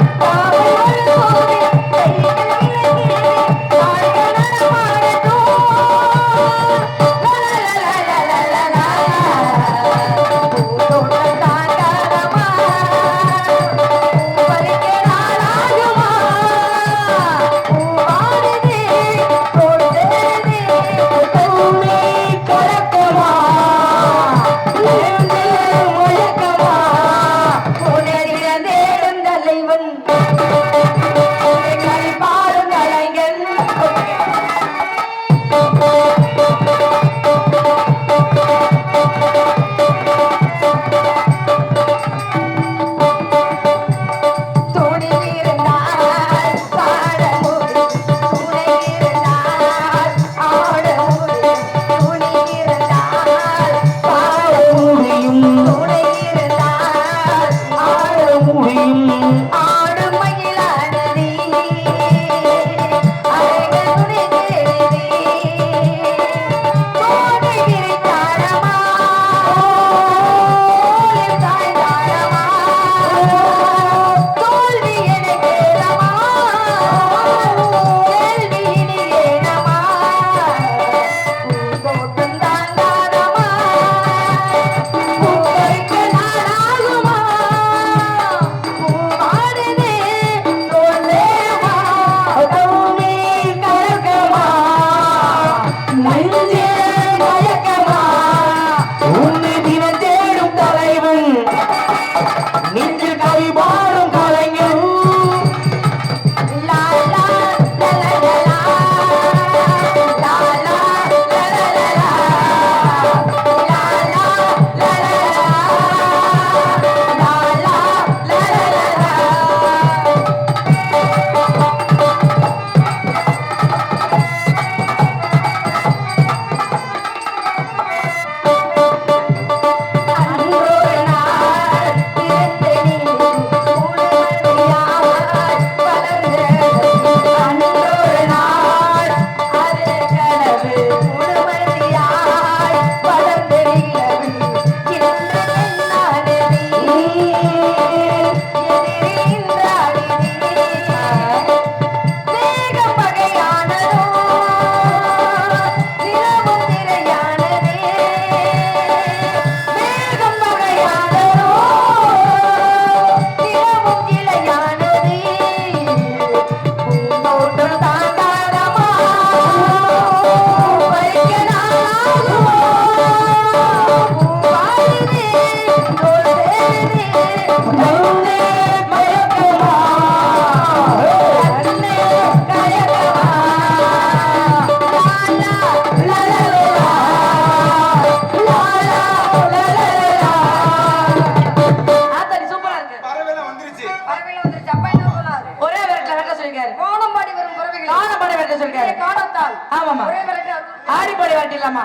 இருக்காரு காணத்தால் ஆமாமா ஒரே விரட்டு ஆடிப்பாடி வாட்டிடலாமா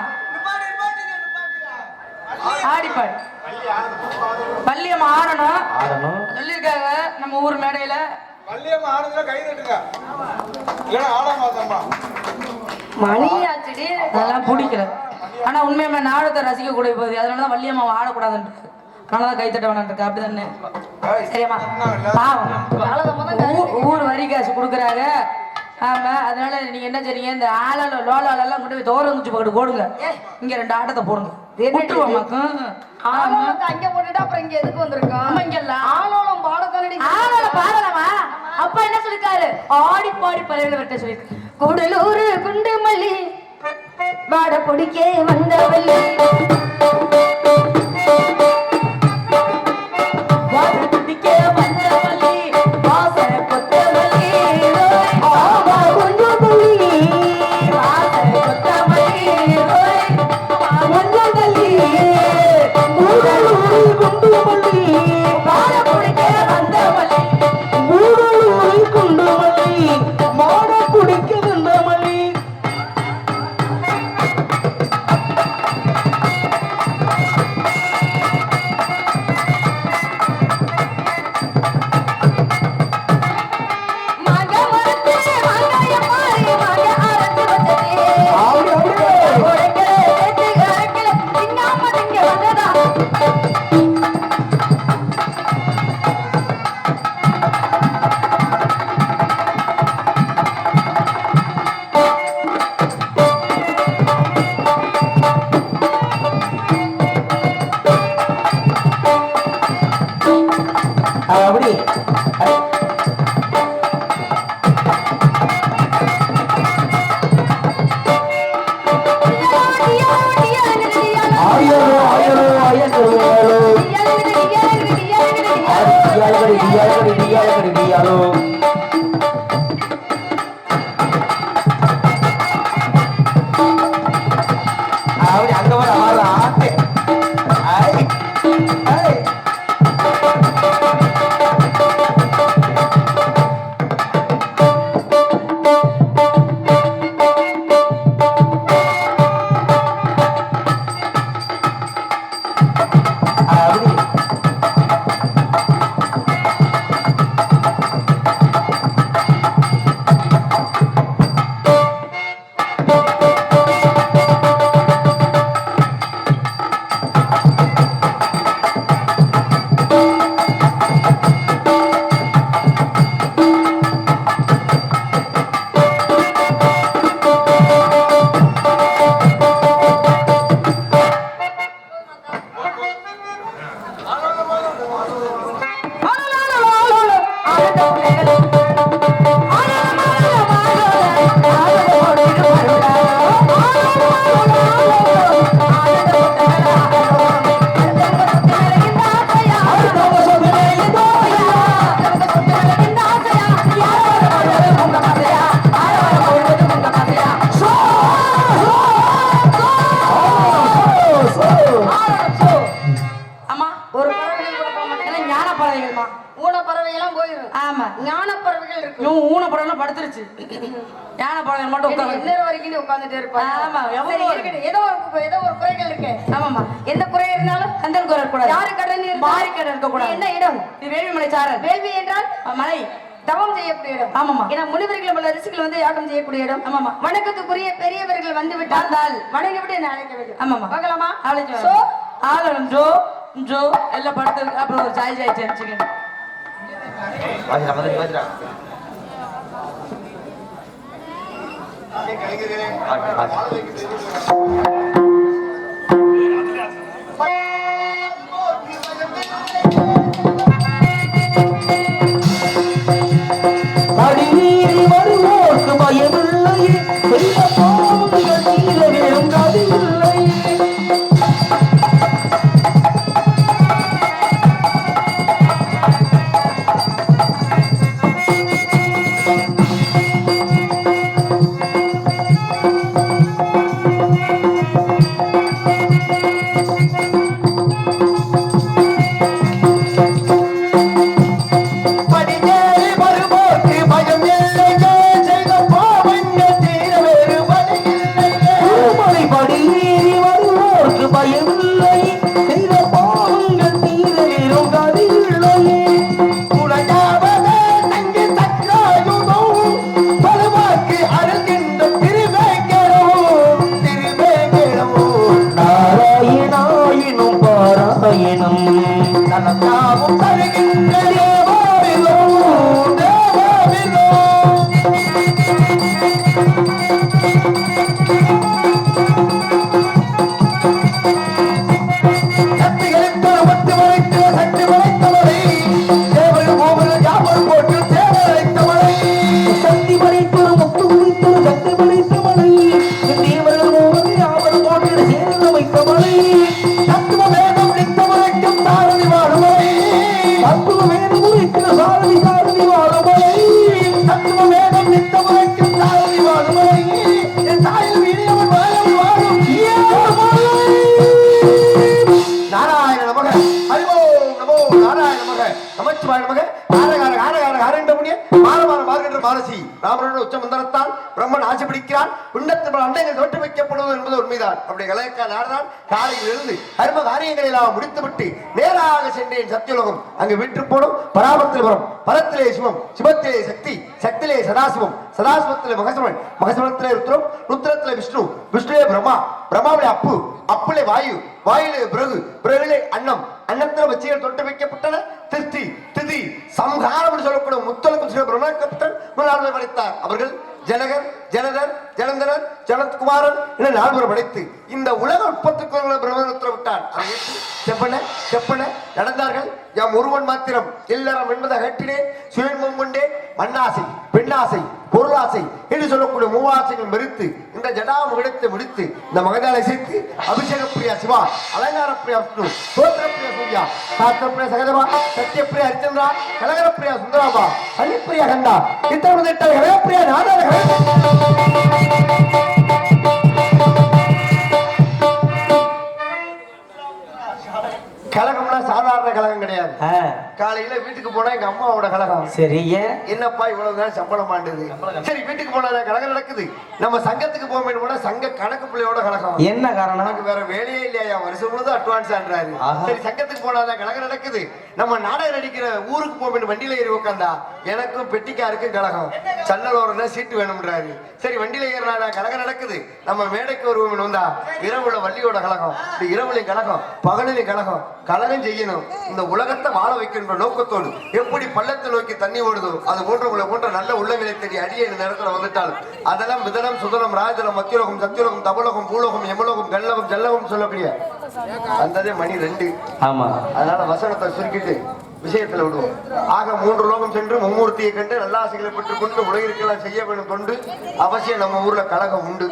ஆடிப்பாடி பள்ளியம்மா ஆடணும் ஆடணும் சொல்லியிருக்காங்க நம்ம ஊர் மேடையில வள்ளியம்மா ஆனதுல கை தட்டுங்க இல்லைன்னா ஆடாம தம்பா மணியாச்சுடி அதெல்லாம் பிடிக்கல ஆனா உண்மையுமே நாடகத்தை ரசிக்க கூடிய போகுது அதனாலதான் வள்ளியம்மா ஆடக்கூடாதுன்னு அதனாலதான் கைத்தட்ட வேணான் இருக்கு அப்படிதானே சரியாம்மா பாவம் ஊர் வரி காசு கொடுக்குறாங்க ஆமா அதனால நீங்க என்ன செய்றீங்க இந்த ஆளால லோலாலெல்லாம் கொண்டு போய் தோரம் குச்சி போட்டு போடுங்க இங்க 2 ஆட்டத்தை போடுங்க விட்டுருவோமாக்கும் ஆலோலத்தை அங்க போட்டுட்டு அப்புறம் இங்க எதுக்கு வந்திருக்கோம் ஆமா இங்க ஆலோலம் பாடத்தானடி ஆளால பாடலாமா அப்பா என்ன சொல்லிருக்காரு ஆடி பாடி பறவைகளை வெட்ட சொல்லிருக்காரு கூடலூர் குண்டுமல்லி வாட பொடிக்கே வந்தவள்ளி அப்படி அங்க வர ஆட்டு படுத்துருச்சு யானை பழங்கள் மட்டும் உட்கார்ந்து இன்னொரு வரைக்கும் உட்கார்ந்துட்டே இருப்பாங்க. ஆமா சரி, எவ்வளவு இருக்கட்டும். ஏதோ ஒரு குறைகள் இருக்கு. ஆமாமா எந்த குறை இருந்தாலும் கந்தன் குரல் கூடாது யாரு கடன் மாறி கடன் இருக்க கூடாது. என்ன இடம்? இது வேள்விமலை சாரல். வேள்வி என்றால் மலை தவம் செய்யக்கூடிய இடம். ஆமாமா. ஏன்னா முனிவர்கள் உள்ள ரிஷிகள் வந்து யாகம் செய்யக்கூடிய இடம். ஆமாமா. வணக்கத்துக்குரிய பெரியவர்கள் வந்து விட்டால் வணங்கி விட்டு என்ன அழைக்க வேண்டும். ஆமாமா. பார்க்கலாமா? அழைச்சு சோ ஆளணும் ஜோ ஜோ எல்லாம் படுத்து அப்புறம் ஒரு சாய் சாய் சிக்கன் படிமீறி வருவோர்க்கு பயமில்லை செல்ல போவங்கள் தீர வேறும் கதியில்லை நலத்தாவும் தருகின்ற தேவாவிதோ தேவாவிதோ உச்சமந்திரத்தால் பிரம்மன் ஆட்சி பிடிக்கிறான். பிண்டத்தின் அண்டைகள் தோற்று வைக்கப்படுவது என்பது உண்மைதான். அப்படி கலையக்கா நாடுதான் காலையில் இருந்து கர்ம காரியங்களை எல்லாம் முடித்துவிட்டு நேராக சென்றேன் சத்தியலோகம். அங்கு விற்று போடும் பராபத்திரம், பரத்திலே சிவம், சிவத்திலே சக்தி, சக்தியிலே சதாசிவம், சதாசிவத்திலே மகசிவன், மகசிவத்திலே ருத்ரம், ருத்ரத்திலே விஷ்ணு, விஷ்ணுவே பிரம்மா, பிரம்மாவிலே அப்பு, அப்புலே வாயு, வாயிலே பிறகு, பிறகிலே அன்னம், அன்னத்தில் வச்சிகள் தொட்டு வைக்கப்பட்டன. திருஷ்டி திதி சம்ஹாரம் சொல்லக்கூடிய முத்தலுக்கு பிரம்மக்கப்பட்ட படைத்தார். அவர்கள் ஜனகர், ஜனதர், ஜனந்தரர், ஜனத்குமாரன் என 4 பேர் படைத்து இந்த உலக உற்பத்திக்கு பிரம்மத்தை விட்டார். அதை செப்பன செப்பன நடந்தார்கள். யாம் ஒருவன் மாத்திரம் இல்லறம் என்பதை அகற்றினேன். சுயன்பம் கொண்டே மண்ணாசை, பெண்ணாசை, பொருளாசை என்று சொல்லக்கூடிய 3 ஆசைகள் மறுத்து இந்த ஜடாமுகத்தை முடித்து இந்த மகதாலை சேர்த்து அபிஷேக பிரியா சிவா, அலங்கார பிரியா விஷ்ணு, சோத்திர பிரியா சூர்யா, சாஸ்திர பிரியா சகதவா, சத்திய பிரியா ஹரிச்சந்திரா, கலகர பிரியா சுந்தராபா, ஹரிப்பிரியா கண்டா, இத்தனை கலகப்பிரியா நாடக கலகம்னா சாதாரண கலகம் கிடையாது. காலையில வீட்டுக்கு போனா எங்க அம்மாவோட கலகம். சரி, என்னப்பா இவ்வளவு நேரம் சம்பளம் ஆண்டுது. சரி, வீட்டுக்கு போனா கலகம் நடக்குது. நம்ம சங்கத்துக்கு போக வேண்டும் போனா சங்க கணக்கு பிள்ளையோட கலகம். என்ன காரணம்? வேற வேலையே இல்லையா, வருஷம் முழுதும் அட்வான்ஸ் ஆன்றாரு. சரி, சங்கத்துக்கு போனாதான் கலகம் நடக்குது. நம்ம நாடகம் நடிக்கிற ஊருக்கு போக வேண்டும், வண்டியில ஏறி உட்காந்தா எனக்கும் பெட்டிக்காருக்கும் கலகம். சன்னலோரம்னா சீட்டு வேணும்ன்றாரு. சரி, வண்டியில ஏறினா கலகம் நடக்குது. நம்ம மேடைக்கு வருவோம் வந்தா இரவுல வள்ளியோட கலகம், இரவுலையும் கலகம், பகலிலையும் கலகம். கலகம் செய்யணும், இந்த உலகத்தை வாழ வைக்கின்ற நோக்கத்தோடு எப்படி பள்ளத்தை நோக்கி தண்ணி ஓடுதோ அது போன்ற நல்ல உள்ளங்களை தேடி அடிய இந்த நேரத்தில் வந்துட்டால் அதெல்லாம் விதனம் சுதனம் ராஜலம் மத்தியலோகம் சத்தியலோகம் தபலோகம் பூலோகம் எமலோகம் கல்லகம் ஜல்லகம் சொல்லக்கூடிய அந்ததே மணி 2. ஆமா, அதனால வசனத்தை சுருக்கிட்டு விஷயத்துல விடுவோம். ஆக 3 லோகம் சென்று மும்மூர்த்தியை கண்டு நல்லாசைகளை பெற்றுக் கொண்டு உலகிற்கெல்லாம் செய்ய வேண்டும் கொண்டு அவசியம் நம்ம ஊர்ல கழகம் உண்டு.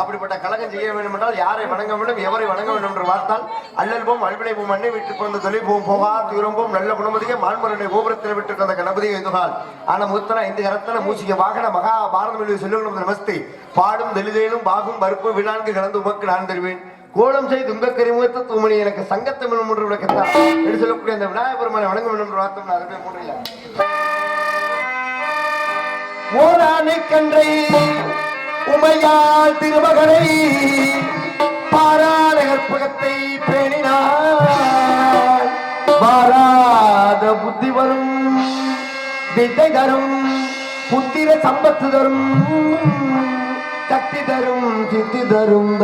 அப்படிப்பட்ட கழகம் செய்ய வேண்டும் என்றால் யாரை வணங்க வேண்டும், எவரை வணங்க வேண்டும் என்று பார்த்தால் அல்லல்போம் அல்வினைபோம் அன்னை வீட்டுக்கு வந்து தொலைபோம் போகா தூரம்போம் நல்ல குணமதிக மான்மரனை கோபுரத்தில் விட்டு அந்த கணபதியை எதுகால் ஆன முத்தன 5 கரத்தன மூசிக வாகன மகா பாரதம் சொல்லுங்கள் நமஸ்தே பாடும் தெளிதேனும் பாகும் பருப்பு வினான்கு கலந்து உமக்கு நான் தருவேன். கோலம் செய்து துங்கக்கரிமுகத்த தூமணி எனக்கு சங்கத்தமிழ் மூன்று விளக்கத்தான் என்று சொல்லக்கூடிய அந்த விநாயகர் பெருமானை வணங்க வேண்டும் என்று வார்த்தோம். அதுவே மூன்றில் ஓரானை கன்றை உமையால் திருமகனை பாராத கற்பகத்தை பேணினார். வாராத புத்தி வரும், வித்தை தரும், புத்திர சம்பத்து தரும், சக்தி தரும், சித்தி தரும்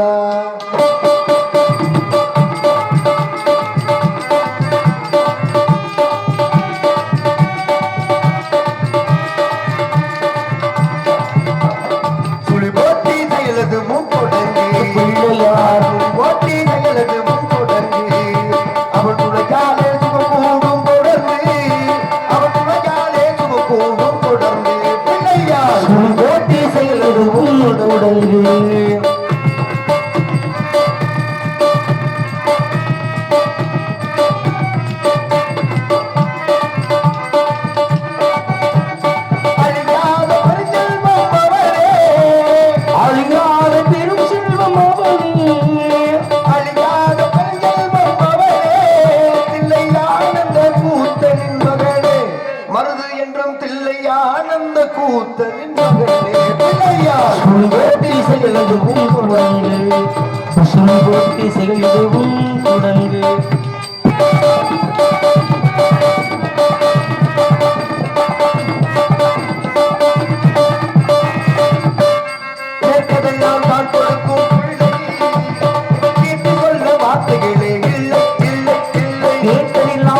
வார்த்தைகளே இல்லை இல்லை இல்லை கேட்டதில்லா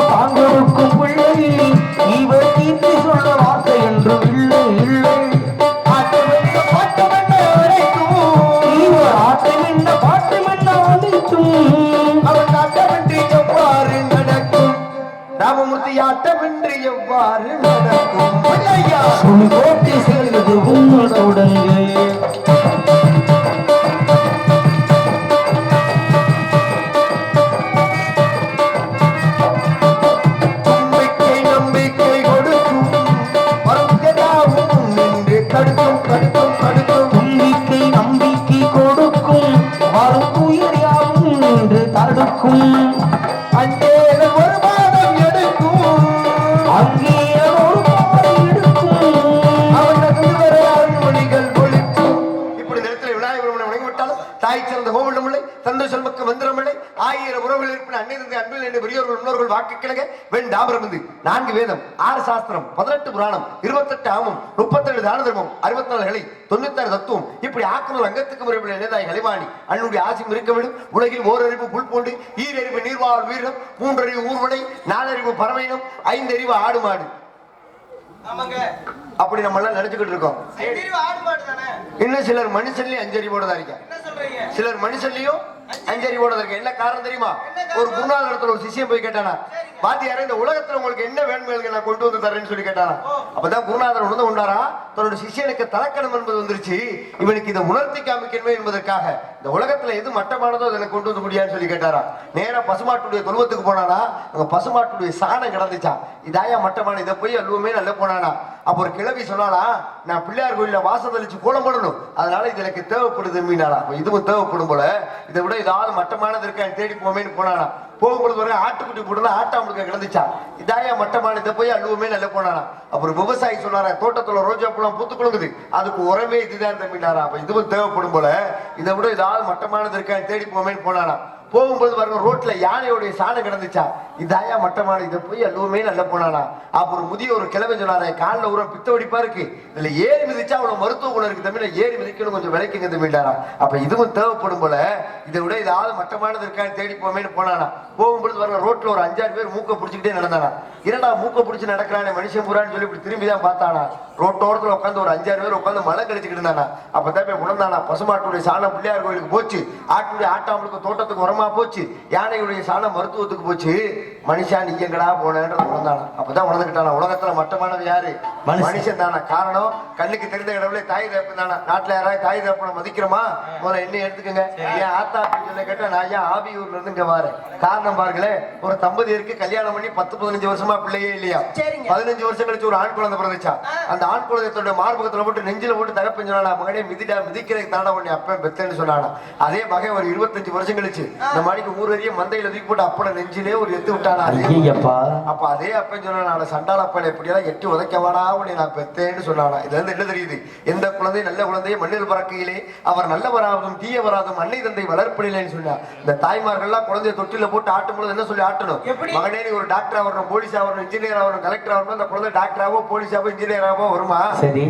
ராமமூர்த்தி ஆட்டமின்றி எவ்வாறு நடக்கும் ஐயா கோட்டை சேர்ந்தது உன்னோடங்கு நம்பிக்கை கொடுக்கும் நின்று தடுக்கும் தடுக்கும் தடுக்கும் நம்பிக்கை கொடுக்கும் வரும் உயிர் யாவும் நின்று தடுக்கும் அஞ்சேல ஒரு மாதம் எடுக்கும் அங்கே ஒரு பாதை எடுக்கும் அவனது வரையாறு மொழிகள் ஒழிக்கும் இப்படி நேரத்தில் விநாயகர் வணங்கிவிட்டாலும் தாய் சிறந்த கோவிலமில்லை தந்தை சொல்மக்கு மந்திரமில்லை ஆயிரம் உறவுகள் இருப்பின அன்னிருந்து அன்பில் என்று பெரியோர்கள் முன்னோர்கள் வாக்கு கிழங்க வெண் தாபரம் 4 வேதம் 6 சாஸ்திரம் 18 புராணம் 28 ஆமம் 37 தான தர்மம் 64 கலை 96 தத்துவம் இப்படி ஆக்கணும் அங்கத்துக்கு முறைப்படி நினைதாய் கலைவாணி அன்னுடைய ஆசியம் இருக்க வேண்டும் உலகில் ஓரறிவு புல் போண்டு ஈரறிவு நீர்வாழ் வீரம் 3 அறிவு ஊர்வனை 4 அறிவு பறவையினம் 5 அறிவு ஆடு மாடு அப்படி நம்ம எல்லாம் நினைச்சுக்கிட்டு இருக்கோம் இன்னும் சிலர் மனுஷன்லயும் 5 அறிவோட தான் இருக்க சிலர் மனுஷன்லயும் 5 அறிவோட இருக்கு என்ன காரணம் தெரியுமா ஒரு குருநாதரத்துல ஒரு சிஷ்யம் போய் கேட்டானா வாத்தியாரே இந்த உலகத்துல உங்களுக்கு என்ன வேணுமே நான் கொண்டு வந்து தரேன்னு சொல்லி கேட்டானா அப்பதான் குருநாதர் உணர்ந்து கொண்டாரா தன்னோட சிஷ்யனுக்கு தலக்கணம் என்பது வந்துருச்சு இவனுக்கு இதை உணர்த்தி காமிக்கணுமே என்பதற்காக இந்த உலகத்துல எது மட்டமானதோ அதை கொண்டு வந்து முடியான்னு சொல்லி கேட்டாரா நேரா பசுமாட்டுடைய தொழுவத்துக்கு போனானா அங்க பசுமாட்டுடைய சாணம் கிடந்துச்சா இதாயா மட்டமான இதை போய் அல்லுவமே நல்ல போனானா அப்ப ஒரு கிழவி சொன்னாலா நான் பிள்ளையார் கோயில வாசல் தெளிச்சு கோலம் போடணும் அதனால இது எனக்கு தேவைப்படுது மீனாளா அப்ப இதுவும் தேவைப்படும் போல இதை விட ஏதாவது மட்டமானது இருக்கான்னு தேடி போமேன்னு போனானா போகும்பொழுது வர ஆட்டுக்குட்டி போட்டுனா ஆட்டாமுழுக்க கிடந்துச்சா இதாயா மட்டமான இதை போய் அல்லுவமே நல்ல போனானா அப்புறம் விவசாயி சொன்னாரா தோட்டத்துல ரோஜா பூலாம் பூத்து குழுங்குது அதுக்கு உரமே இதுதான் தம்பினாரா அப்ப இதுவும் தேவைப்படும் போல இதை விட ஏதாவது மட்டமானது இருக்கான்னு தேடி போமேன்னு போனானா போகும்போது வர ரோட்ல யானையுடைய சாணம் கிடந்துச்சா இதாயா மட்டமான இதை போய் எல்லோருமே நல்ல போனானா அப்புறம் முதிய ஒரு கிழமை சொன்னாரே காலில் உரம் பித்த வெடிப்பா இருக்கு இதுல ஏறி மிதிச்சா அவ்வளவு மருத்துவ குணம் இருக்கு தம்பி ஏறி மிதிக்கணும் கொஞ்சம் விலைக்குங்க தம்பிட்டாரா அப்ப இதுவும் தேவைப்படும் போல இதை விட ஏதாவது மட்டமானது இருக்கான்னு தேடி போமேன்னு போனானா போகும்போது வர ரோட்ல ஒரு 5-6 பேர் மூக்க பிடிச்சிக்கிட்டே நடந்தானா என்னடா மூக்க பிடிச்சி நடக்கிறானே மனுஷன் பூரான்னு சொல்லி இப்படி திரும்பி தான் பார்த்தானா ரோட்டோரத்துல உட்காந்து ஒரு 5-6 பேர் உட்காந்து மழை கழிச்சுக்கிட்டு இருந்தானா அப்பதான் போய் உணர்ந்தானா பசுமாட்டுடைய சாணம் பிள்ளையார் கோயிலுக்கு போச்சு ஆட்டுடைய ஆட்டாம்பளுக்கு தோட்டத்துக்கு உரமா போச்சு யானையுடைய சாணம் மருத்துவத்துக்கு போச்சு மனுஷா நீ எங்கடா போனேன்றது உணர்ந்தானா அப்பதான் உணர்ந்துக்கிட்டானா உலகத்துல மட்டமானது யாரு மனுஷன் தானா காரணம் கண்ணுக்கு தெரிந்த இடவுல தாய் தகப்பன் தானா நாட்டுல யாராவது தாய் தகப்பனை மதிக்கிறோமா முதல்ல என்ன எடுத்துக்கங்க ஏன் ஆத்தா அப்படின்னு சொல்லி கேட்டா நான் ஏன் ஆவியூர்ல இருந்து இங்க வரேன் காரணம் பாருங்களேன் ஒரு தம்பதியருக்கு கல்யாணம் பண்ணி 10-15 வருஷமா பிள்ளையே இல்லையா 15 வருஷம் கழிச்சு ஒரு ஆண் குழந்தை பிறந்துச்சா அந்த ஆண் குழந்தையோட மார்பகத்துல போட்டு நெஞ்சில போட்டு தகப்பன் சொன்னா மகனே மிதிடா மிதிக்கிறதுக்கு தாண்டா உடனே அப்பன் பெத்தேன்னு சொன்னானா அதே மகன் ஒரு 25 வருஷம் கழிச்சு இந்த மாதிரி ஊரறிய மந்தையில தூக்கி போட்டு அப்பட நெஞ்சிலே ஒரு எத்து விட்டானா அப்ப அதே அப்பன் சொன்னா சண்டால அப்பன் எப்படியெல்லாம் எட்டி உதைக்கவாடா உடனே நான் பெத்தேன்னு சொன்னானா இதுல இருந்து என்ன தெரியுது எந்த குழந்தை நல்ல குழந்தைய மண்ணில் பறக்கையிலே அவர் நல்லவராதும் தீயவராதும் அன்னை தந்தை வளர்ப்பில்லைன்னு சொன்னா இந்த தாய்மார்கள்லாம் குழந்தைய தொட்டில போட்டு ஆட்டும் பொழுது என்ன சொல்லி ஆட்டணும் மகனே நீ ஒரு டாக்டர் ஆகணும் போலீஸ் ஆகணும் இன்ஜினியர் ஆகணும் கலெக்டர் ஆகணும் அந்த குழந்தை டாக்டராவோ போலீஸாவோ இன்ஜினியராவோ வருமா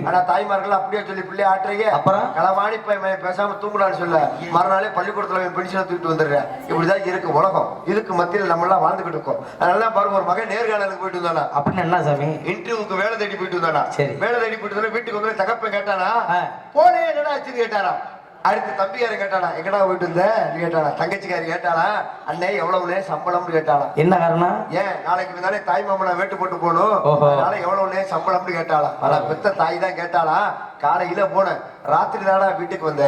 ஆனா தாய்மார்கள் அப்படியே சொல்லி பிள்ளை ஆட்டுறீங்க அப்புறம் களவாணி பேசாம தூங்குடான்னு சொல்ல மறுநாளே பள்ளிக்கூடத்துல பென்ஷனை தூக்கிட்டு வந்துடுறேன் இப்படிதான் இருக்கு உலகம் இதுக்கு மத்தியில் நம்ம எல்லாம் வாழ்ந்துகிட்டு இருக்கோம் அதனால பாருங்க ஒரு மகன் நேர்காணலுக்கு போயிட்டு வந்தானா அப்படின்னு என்ன சாமி இன்டர்வியூக்கு வேலை தேடி போயிட்டு வந்தானா வேலை தேடி போயிட்டு வந்தா வீட்டுக்கு வந்து தகப்பன் கேட்டானா போனே என்னடா ஆச்சுன்னு கேட்டாரா அடுத்து தம்பிக்காரன் கேட்டானா எங்கடா போயிட்டு இருந்த கேட்டானா தங்கச்சிக்காரி கேட்டானா அண்ணே எவ்வளவுனே சம்பளம்னு கேட்டானா என்ன காரணம் ஏன் நாளைக்கு தானே தாய் மாமனை வேட்டு போட்டு போகணும் அதனால எவ்வளவுனே சம்பளம்னு கேட்டாளா ஆனா பெத்த தாய் தான் கேட்டாளா காலையில போனேன் ராத்திரி தானா வீட்டுக்கு வந்த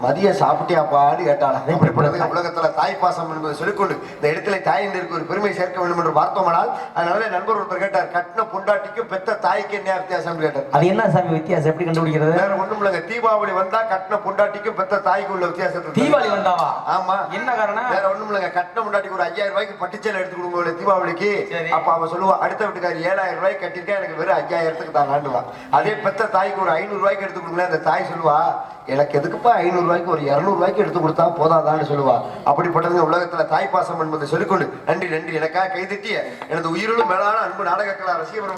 மதிய சாப்பிட்டியாப்பான்னு கேட்டாளா இப்படிப்பட்டது உலகத்துல தாய் பாசம் என்பதை சொல்லிக்கொண்டு இந்த இடத்துல தாயின் இருக்கு ஒரு பெருமை சேர்க்க வேண்டும் என்று பார்த்தோம்னால் அதனால நண்பர் ஒருத்தர் கேட்டார் கட்டின பொண்டாட்டிக்கும் பெத்த தாய்க்கு என்ன வித்தியாசம் கேட்டார் அது என்ன சாமி வித்தியாசம் எப்படி கண்டுபிடிக்கிறது வேற ஒண்ணும் இல்லைங்க தீபாவளி வந்தா கட்டின பொண்டாட்டிக்கும் பெத்த தாய்க்கு உள்ள வித்தியாசம் தீபாவளி வந்தாவா ஆமா என்ன காரணம் வேற ஒண்ணும் இல்லைங்க கட்டின பொண்டாட்டிக்கு ஒரு 5000 ரூபாய்க்கு பட்டுச்சேலை எடுத்து கொடுங்க தீபாவளிக்கு அப்ப அவன் சொல்லுவா அடுத்த வீட்டுக்காரி 7000 ரூபாய்க்கு கட்டிருக்கேன் எனக்கு வெறும் 5000க்கு தான் ஆண்டுவா அதே பெத்த தாய்க்கு ஒரு 500 ரூபாய்க்கு எடுத்து கொடுங்களேன் அந்த தாய் சொல்லுவா எனக்கு எதுக்குப்பா 500 ரூபாய்க்கு ஒரு 200 ரூபாய்க்கு எடுத்து கொடுத்தா போதாதான்னு சொல்லுவா அப்படிப்பட்டதுங்க உலகத்துல தாய்ப்பாசம் என்பதை சொல்லிக்கொண்டு நன்றி நன்றி எனக்காக கைதட்டிய எனது உயிரிலும் மேலான அன்பு நாடகக்கலா ரசிகர்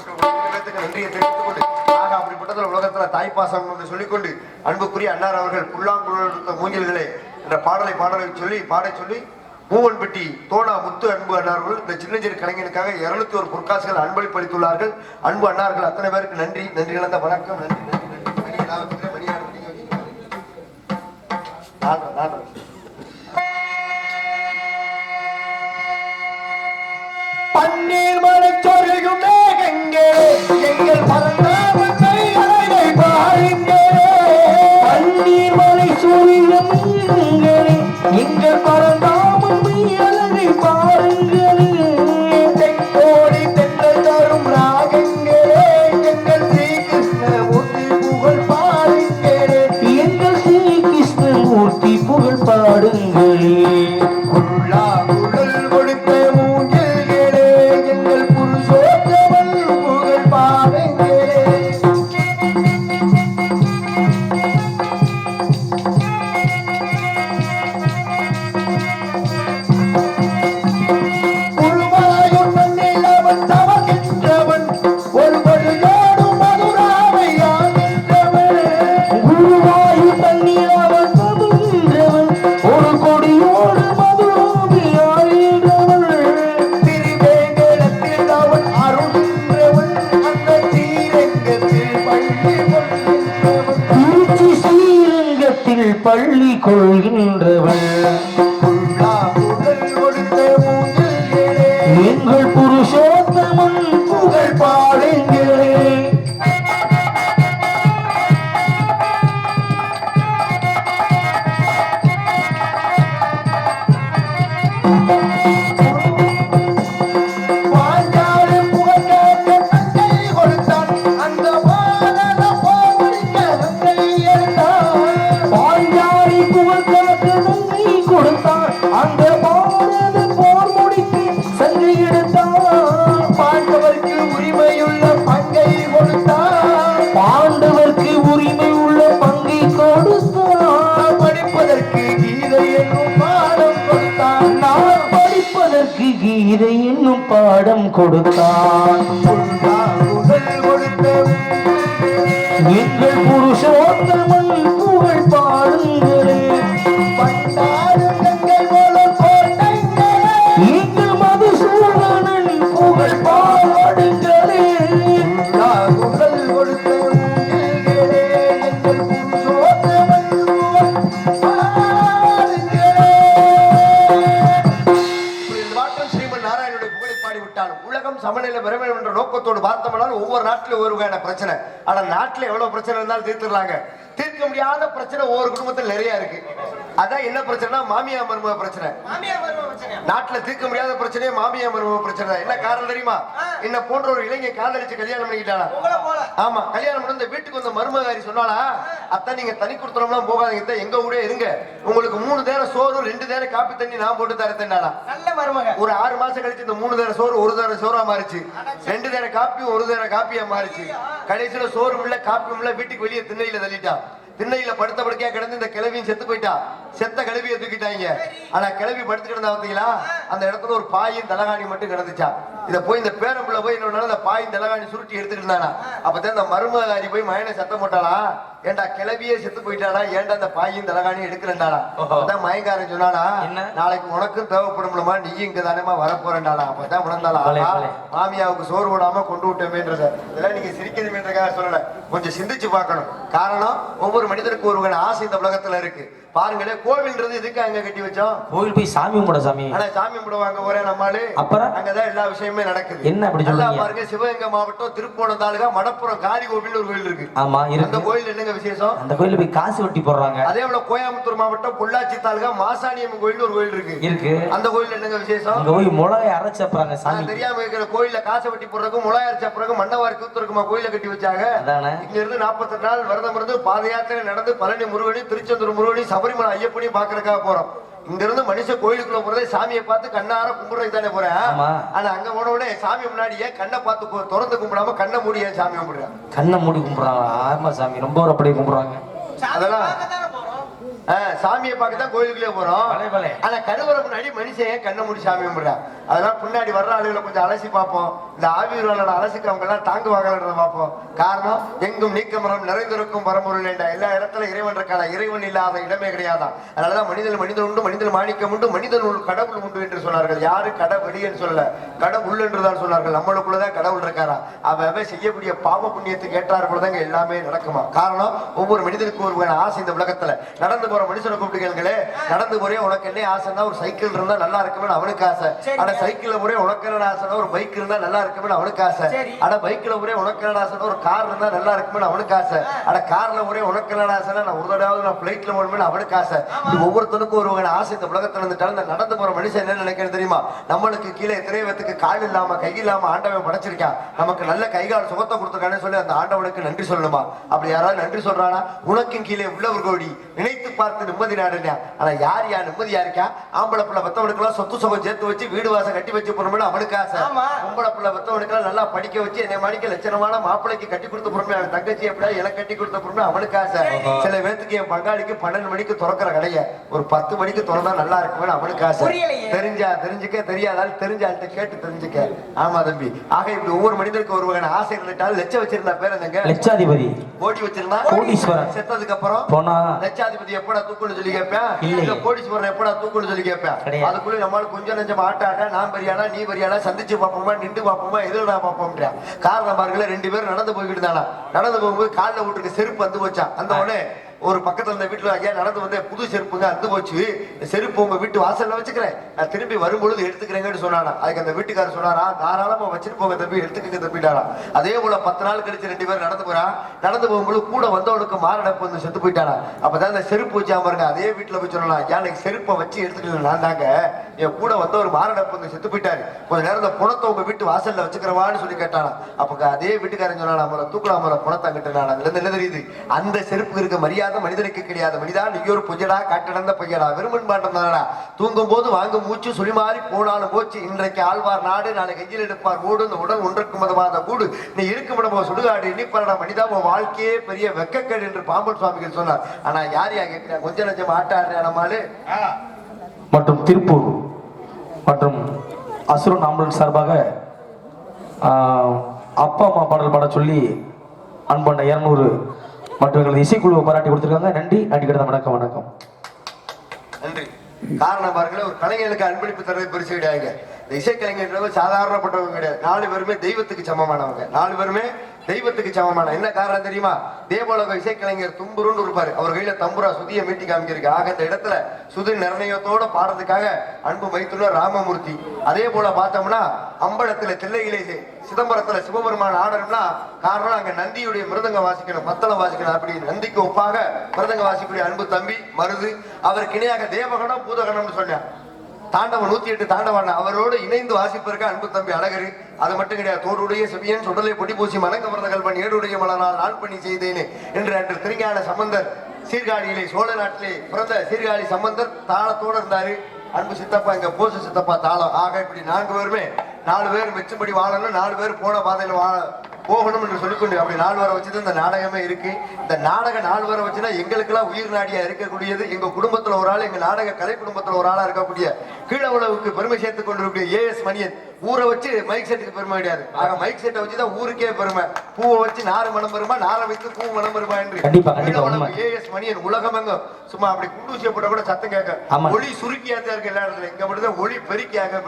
நன்றியை தெரிவித்துக் கொண்டு ஆக அப்படிப்பட்டதுல உலகத்துல தாய்ப்பாசம் என்பதை சொல்லிக்கொண்டு அன்புக்குரிய அன்னார் அவர்கள் புல்லாங்குழல் மூங்கில்களே என்ற பாடலை சொல்லி மூவன்பட்டி தோணா முத்து அன்பு அன்னார்கள் இந்த சின்னஞ்சிறு கலைஞனுக்காக 201 பொற்காசுகள் அன்பளிப்பு அளித்துள்ளார்கள் அன்பு அன்னார்கள் அத்தனை பேருக்கு நன்றி நன்றி கலந்த வணக்கம் நன்றி பன்னீர் மலை கொள்கின்றவள் புல்லாங்குழல் கொடுத்த மூங்கில்களே, எங்கள் புருஷோத்தமன் புகழ் பாடுங்களே. பாஞ்சாலி புகழ் கேட்க தங்கை கொடுத்தான், அந்த பாலன போர்முடிக்க தங்கை எடுத்தான். பாஞ்சாலி புகழ் காக்க நங்கை கொடுத்தான், அந்த பாரத போர் முடிக்கு சங்கை எடுத்தான். பாண்டவருக்கு உரிமையுள்ள பங்கை கொடுத்தான், பாண்டவர்க்கு உரிமை உள்ள பங்கை கொடுத்தான். படிப்பதற்கு கீதை என்னும் பாடம் கொடுத்தான். நான் படிப்பதற்கு கீதை என்னும் பாடம் கொடுத்தான். புல்லாங்குழல் கொடுத்த எங்கள் புருஷோத்தமன் புகழ் பாடுங்களே. பண்டாரும் கங்கை போல கோட்டைங்களே, எங்கள் மதுசூதனன் புகழ் பாடுங்களே. புல்லாங்குழல் கொடுத்த மூங்கில்களே, எங்கள் புருஷோத்தமன் புகழ் பாடுங்களே. இப்படி இந்த வாட்டம் ஸ்ரீமன் நாராயணனுடைய புகழை பாடிவிட்டாலும் உலகம் சமநிலை பெற வேண்டும் என்ற நோக்கத்தோடு பார்த்தோம்னால் ஒவ்வொரு நாட்டிலும் ஒரு வகையான பிரச்சனை. ஆனா நாட்டுல எவ்வளவு பிரச்சனை இருந்தாலும் தீர்த்துடலாங்க. தீர்க்க முடியாத பிரச்சனை ஒவ்வொரு குடும்பத்தில் நிறைய இருக்கு. அதான் என்ன பிரச்சனை? மாமியா மருமக பிரச்சனை. நாட்டுல தீர்க்க முடியாத பிரச்சனையே மாமியா மருமக பிரச்சனை தான். என்ன காரணம் தெரியுமா? என்ன போன்ற ஒரு இளைஞன் காதலிச்சு கல்யாணம் பண்ணிக்கிட்டானா? ஆமா, கல்யாணம் பண்ணி இந்த வீட்டுக்கு வந்த மருமகாரி சொன்னாலா, அத்தான் நீங்க தனி கொடுத்துறோம்லாம் போகாதீங்க, எங்க கூட இருங்க, உங்களுக்கு 3 நேரம் சோறு 2 நேரம் காப்பி தண்ணி நான் போட்டு தரத்தேன்டானா. ஒரு 6 மாசம் கழிச்சு இந்த 3 நேரம் சோறு 1 நேரம் சோறா மாறிச்சு, 2 நேரம் காப்பி 1 நேரம் காப்பியா மாறிச்சு. கடைசியில சோறும் இல்ல காப்பியும் இல்ல, வீட்டுக்கு வெளியே திண்ணையில தள்ளிட்டா. திண்ணையில படுத்த படுக்கையா கிடந்து இந்த கிழவியும் செத்து போயிட்டா. செத்த கிழவியை தூக்கிட்டாங்க. ஆனா கிழவி படுத்துட்டு இருந்தா பாத்தீங்களா, அந்த இடத்துல ஒரு பாயும் தலகாணி மட்டும் கிடந்துச்சா. இத போய் இந்த பேரம்புல போய் என்ன அந்த பாயும் தலகாணி சுருட்டி எடுத்துட்டு இருந்தானா. அப்பதான் இந்த மருமகாரி போய் மயனை சத்தம் போட்டாளா, ஏண்டா கிளவியே செத்து போயிட்டாடா, ஏண்டா அந்த பாயும் தலகாணியும் எடுக்கிறேன்டாளா. அப்பதான் மயங்காரன் சொன்னானா, நாளைக்கு உனக்கும் தேவைப்படும்லமா, நீயும் இங்க தானேமா வரப்போறேன்டாளா. அப்பதான் உணர்ந்தாளா, மாமியாவுக்கு சோறு போடாம கொண்டு விட்டமேன்றத. இதெல்லாம் நீங்க சிரிக்கிறதுமேன்றக்காக சொல்லல, கொஞ்சம் சிந்திச்சு பார்க்கணும். காரணம், ஒவ்வொரு மனிதருக்கு ஒரு ஆசை இந்த உலகத்துல இருக்கு. பாருங்களேன், கோவில்ன்றது எதுக்கு அங்க கட்டி வச்சோம்? கோவில் போய் சாமி கும்பிட சாமி. ஆனா சாமி கும்பிடுவாங்க ஒரே நம்மாலு. அப்புறம் அங்கதான் எல்லா விஷயமே நடக்குது. என்ன அப்படி சொல்றீங்க? பாருங்க, சிவகங்கை மாவட்டம் திருப்போணம் தாலுகா மடப்புறம் காளி கோவில் ஒரு கோவில் இருக்கு. ஆமா இருக்கு. அந்த கோயில் என்னங்க விசேஷம்? அந்த கோயில்ல போய் காசு வட்டி போடுறாங்க. அதே போல கோயம்புத்தூர் மாவட்டம் பொள்ளாச்சி தாலுகா மாசாணியம்மன் கோயில் ஒரு கோயில் இருக்கு. அந்த கோயில் என்னங்க விசேஷம்? அங்க போய் மிளகாய் அரைச்சப்பறாங்க சாமி. தெரியாம இருக்கிற கோயில்ல காசு வட்டி போடுறதுக்கும் மிளகாய் அரைச்சப்பறதுக்கும் மண்ணவாரி கூத்துருக்குமா கோயில கட்டி வச்சாங்க. இங்க இருந்து 48 நாள் விரதம் இருந்து பாத யாத்திரை நடந்து பழனி முருகனி, திருச்செந்தூர் முருகனி, சபரிமலை ஐயப்பனி பாக்குறதுக்காக போறோம். இங்க இருந்து மனுஷன் கோயிலுக்குள்ள போறதே சாமியை பார்த்து கண்ணார கும்பிடுறதுக்கு தானே போறேன். ஆனா அங்க போன உடனே சாமி முன்னாடியே கண்ணை பார்த்து திறந்து கும்பிடாம கண்ணை மூடிய சாமி கும்பிடுறாங்க. கண்ணை மூடி கும்பிடுறாங்க. ஆமா சாமி ரொம்ப அப்படி கும்பிடுறாங்க. அதெல்லாம் சாமியை பார்க்கத்தான் கோயிலுக்குள்ளே போறோம். ஆனா கருவறை முன்னாடி மனுஷன் கண்ணை மூடி சாமி கும்பிடுறான். அதெல்லாம் பின்னாடி வர்ற ஆளுகளை கொஞ்சம் அலசி பார்ப்போம். இந்த ஆவியூரோட அலசிக்கிறவங்க எல்லாம் தாங்குவாங்கன்றத பார்ப்போம். காரணம், எங்கும் நீக்கமரம் நிறைந்திருக்கும் பரம்பொருள் என்ற எல்லா இடத்துல இறைவன் இருக்கான, இறைவன் இல்லாத இடமே கிடையாதான். அதனாலதான் மனிதன் மனிதன் உண்டு, மனிதன் மாணிக்கம் உண்டு, மனிதன் கடவுள் உண்டு என்று சொன்னார்கள். யாரு கடவுளின்னு சொல்லல, கடவுள் என்றுதான் சொன்னார்கள். நம்மளுக்குள்ளதான் கடவுள் இருக்காரா. அவன் செய்யக்கூடிய பாவ புண்ணியத்துக்கு ஏற்றாறு போலதாங்க எல்லாமே நடக்குமா. காரணம், ஒவ்வொரு மனிதனுக்கு ஒரு ஆசை இந்த உலகத்துல. நடந்து போற மனுஷனை கூப்பிட்டு கேளுங்களே, நடந்து போறே உனக்கு என்ன ஆசைன்னா ஒரு சைக்கிள் இருந்தா நல்லா இருக்குமே அவனுக்கு ஆசை. ஆனா சைக்கிள்ல போறே உனக்கு என்ன ஆசைன்னா ஒரு பைக் இருந்தா நல்லா இருக்குமே அவனுக்கு ஆசை. ஆனா பைக்ல போறே உனக்கு என்ன ஆசைன்னா ஒரு கார் இருந்தா நல்லா இருக்குமே அவனுக்கு ஆசை. ஆனா கார்ல போறே உனக்கு என்ன ஆசைன்னா நான் ஒரு தடவை நான் பிளைட்ல போகணுமே அவனுக்கு ஆசை. இது ஒவ்வொருத்தனுக்கும் ஒரு ஆசை இந்த உலகத்துல இருந்துட்டாலும் இந்த நடந்து போற மனுஷன் என்ன நினைக்கிறது தெரியுமா? நம்மளுக்கு கீழே திரைவத்துக்கு கால் இல்லாம கை இல்லாம ஆண்டவன் படைச்சிருக்கான், நமக்கு நல்ல கைகால் சுகத்தை கொடுத்துருக்கான்னு சொல்லி அந்த ஆண்டவனுக்கு நன்றி சொல்லணுமா? அப்படி யாராவது நன்றி சொல்றானா? உனக்கும் கீழே உள்ளவர் கோடி நினைத்து பார்த்து நிம்மதி நாடுங்க. ஆனா யார் யார் நிம்மதியா இருக்கா? ஆம்பளை பிள்ளை பெத்தவனுக்கெல்லாம் சொத்து சுகம் சேர்த்து வச்சு வீடு வாசம் கட்டி வச்சு போறோம்னு அவனுக்கு ஆசை. பொம்பளை பிள்ளை பெத்தவனுக்கெல்லாம் நல்லா படிக்க வச்சு என்னை மாணிக்க லட்சணமான மாப்பிளைக்கு கட்டி கொடுத்த பொறுமை, அவன் தங்கச்சி எப்படியா எனக்கு கட்டி கொடுத்த பொறுமை அவனுக்கு ஆசை. சில பேருக்கு என் பங்காளிக்கு 12 மணிக்கு திறக்கிற கடைய ஒரு 10 மணிக்கு திறந்தா நல்லா இருக்குன்னு அவனுக்கு ஆசை. தெரிஞ்சா தெரிஞ்சுக்க, தெரியாதால் தெரிஞ்சால்கிட்ட கேட்டு தெரிஞ்சுக்க. ஆமா தம்பி. ஆக இப்படி ஒவ்வொரு மனிதருக்கு ஒரு வகையான ஆசை இருந்துட்டாலும் லட்சம் வச்சிருந்தா பேர் என்னங்க? லட்சாதிபதி. கோடி வச்சிருந்தா கோடீஸ்வரன். செத்ததுக்கு அப்புறம் போனா லட்சாதிபதி எப்படா தூக்குன்னு சொல்லி கேட்பேன், இல்ல கோடீஸ்வரன் எப்படா தூக்குன்னு சொல்லி கேட்பேன். அதுக்குள்ள நம்மளுக்கு கொஞ்சம் நெஞ்சம் ஆட்டாட்டா நான் பெரியானா நீ பெரியானா சந்திச்சு பார்ப்போமா நின்று பார்ப்போமா எதிரடா பார்ப்போம்ன்றா. காரணம் பாருங்களேன், 2 பேரும் நடந்து போய்கிட்டு தானா. நடந்து போகும்போது காலில் விட்டுருக்கு செருப்பு வந்து போச்சான். அந்த உடனே ஒரு பக்கத்துல இந்த வீட்டுல ஐயா நடந்து வந்து புது செருப்புங்க அந்து போச்சு, செருப்பு உங்க வீட்டு வாசல்ல வச்சுக்கிறேன், நான் திரும்பி வரும்பொழுது எடுத்துக்கிறேங்கன்னு சொன்னானா. அதுக்கு அந்த வீட்டுக்காரர் சொன்னாரா, தாராளமா வச்சுட்டு போங்க தம்பி, எடுத்துக்கங்க தம்பிட்டாரா. அதே போல 10 நாள் கழிச்சு 2 பேரும் நடந்து போறா. நடந்து போகும்போது கூட வந்தவனுக்கு மாரடைப்பு வந்து செத்து போயிட்டானா. அப்பதான் அந்த செருப்பு வச்சா பாருங்க, அதே வீட்டுல போய் சொன்னா, எனக்கு செருப்பை வச்சு எடுத்துக்கல, நான் தாங்க என் கூட வந்த ஒரு மாரடைப்பு வந்து செத்து போயிட்டாரு, கொஞ்ச நேரம் இந்த புணத்தை உங்க வீட்டு வாசல்ல வச்சுக்கிறவான்னு சொல்லி கேட்டானா. அப்ப அதே வீட்டுக்காரன் சொன்னா, நம்மள தூக்கலாம் முறை புணத்தை கிட்டனா. அதுல இருந்து என்ன தெரியுது, அந்த செருப்பு இருக்க மரியாதை மனிதனுக்கு கிடையாது. மனிதா நீ ஒரு பொஞ்சடா காட்டிடந்த பையடா, வெறுமன் பாட்டம் தானடா, தூங்கும் போது வாங்க மூச்சு சொல்லி மாறி போனாலும் போச்சு, இன்றைக்கு ஆழ்வார் நாடு நாளை கையில் எடுப்பார் மூடு, இந்த உடல் ஒன்றுக்கு மதமாத கூடு, நீ இருக்கும் இடமோ சுடுகாடு, இனிப்பரடா மனிதா உன் வாழ்க்கையே பெரிய வெக்கக்கேடு என்று பாம்பன் சுவாமிகள் சொன்னார். ஆனா யார் யா கேட்கிறா, கொஞ்சம் லட்சம் ஆட்டாடுற நம்மாலு. மற்றும் திருப்பூர் மற்றும் அசுரன் ஆம்புலன்ஸ் சார்பாக அப்பா அம்மா பாடல் பாட சொல்லி அன்பண்ண 200 மற்றும் எங்களது இசைக்குழுவை பாராட்டி கொடுத்துருக்காங்க. நன்றி நன்றி கிடந்த வணக்கம் வணக்கம் நன்றி. காரணம் பாருங்களேன், ஒரு கலைஞர்களுக்கு அன்பளிப்பு தரது பெருசு கிடையாதுங்க. இந்த இசைக்கலைஞர்கள் சாதாரணப்பட்டவங்க கிடையாது, 4 பேருமே தெய்வத்துக்கு சமமானவங்க, 4 பேருமே தெய்வத்துக்கு சமமான. என்ன காரணம் தெரியுமா, தேவலோக இசைக்கலைஞர் தும்புருன்னு இருப்பாரு, அவர் கையில தம்புரா சுதியை மீட்டி காமிக்கிறதுக்கு. ஆக இந்த இடத்துல சுதி நிர்ணயத்தோட பாடுறதுக்காக அன்பு வைத்துள்ள ராமமூர்த்தி. அதே போல பார்த்தோம்னா அம்பலத்துல தில்லையிலே சிதம்பரத்துல சிவபெருமான் ஆடணும்னா காரணம் அங்க நந்தியுடைய மிருதங்க வாசிக்கணும், மத்தளம் வாசிக்கணும். அப்படி நந்திக்கு ஒப்பாக மிருதங்க வாசிக்கூடிய அன்பு தம்பி மருது, அவருக்கு இணையாக தேவகணம் பூதகணம்னு சொன்னார். தாண்டவன் 108 தாண்டவன் அவரோடு இணைந்து வாசிப்பதற்கு அன்பு தம்பி அழகரு. அது மட்டும் கிடையாது, தோடுடைய செவியன் சுடலை பொடி பூசி மணங்க மறந்த கல்வன் ஏடுடைய மலனால் நான் பண்ணி செய்தேனே என்று அன்று திருஞான சம்பந்தர் சீர்காழியிலே சோழ நாட்டிலே பிறந்த சீர்காழி சம்பந்தர் தாளத்தோடு இருந்தாரு. அன்பு சித்தப்பா இங்க போச சித்தப்பா தாளம். ஆக இப்படி 4 பேருமே 4 பேர் மெச்சும்படி வாழணும், 4 பேர் போன பாதையில போகணும் என்று சொல்லிக்கொண்டு அப்படி 4 பேரை வச்சுதான் இந்த நாடகமே இருக்கு. இந்த நாடகம் 4 பேரை வச்சுன்னா எங்களுக்கெல்லாம் உயிர் நாடியா இருக்கக்கூடியது, எங்க குடும்பத்துல ஒரு ஆள், எங்க நாடக கலை குடும்பத்துல ஒரு ஆளா இருக்கக்கூடிய கீழ உலகுக்கு பெருமை சேர்த்துக் கொண்டிருக்கக்கூடிய ஏஎஸ் மணியன். ஊரை வச்சு மைக் செட்டுக்கு பெருமை கிடையாது, ஆக மைக் செட்டை வச்சுதான் ஊருக்கே பெருமை. பூவை வச்சு நாறு மனம் பெருமா, நாரை வைத்து பூ மனம் பெருமா என்று ஏஎஸ் மணியன் உலகமெங்க சும்மா அப்படி குண்டூசிய போட்ட கூட சத்தம் கேட்க, ஒளி சுருக்கியாத்தான் இருக்கு எல்லா இடத்துல, இங்க மட்டும்தான் ஒளி பெருக்கியாக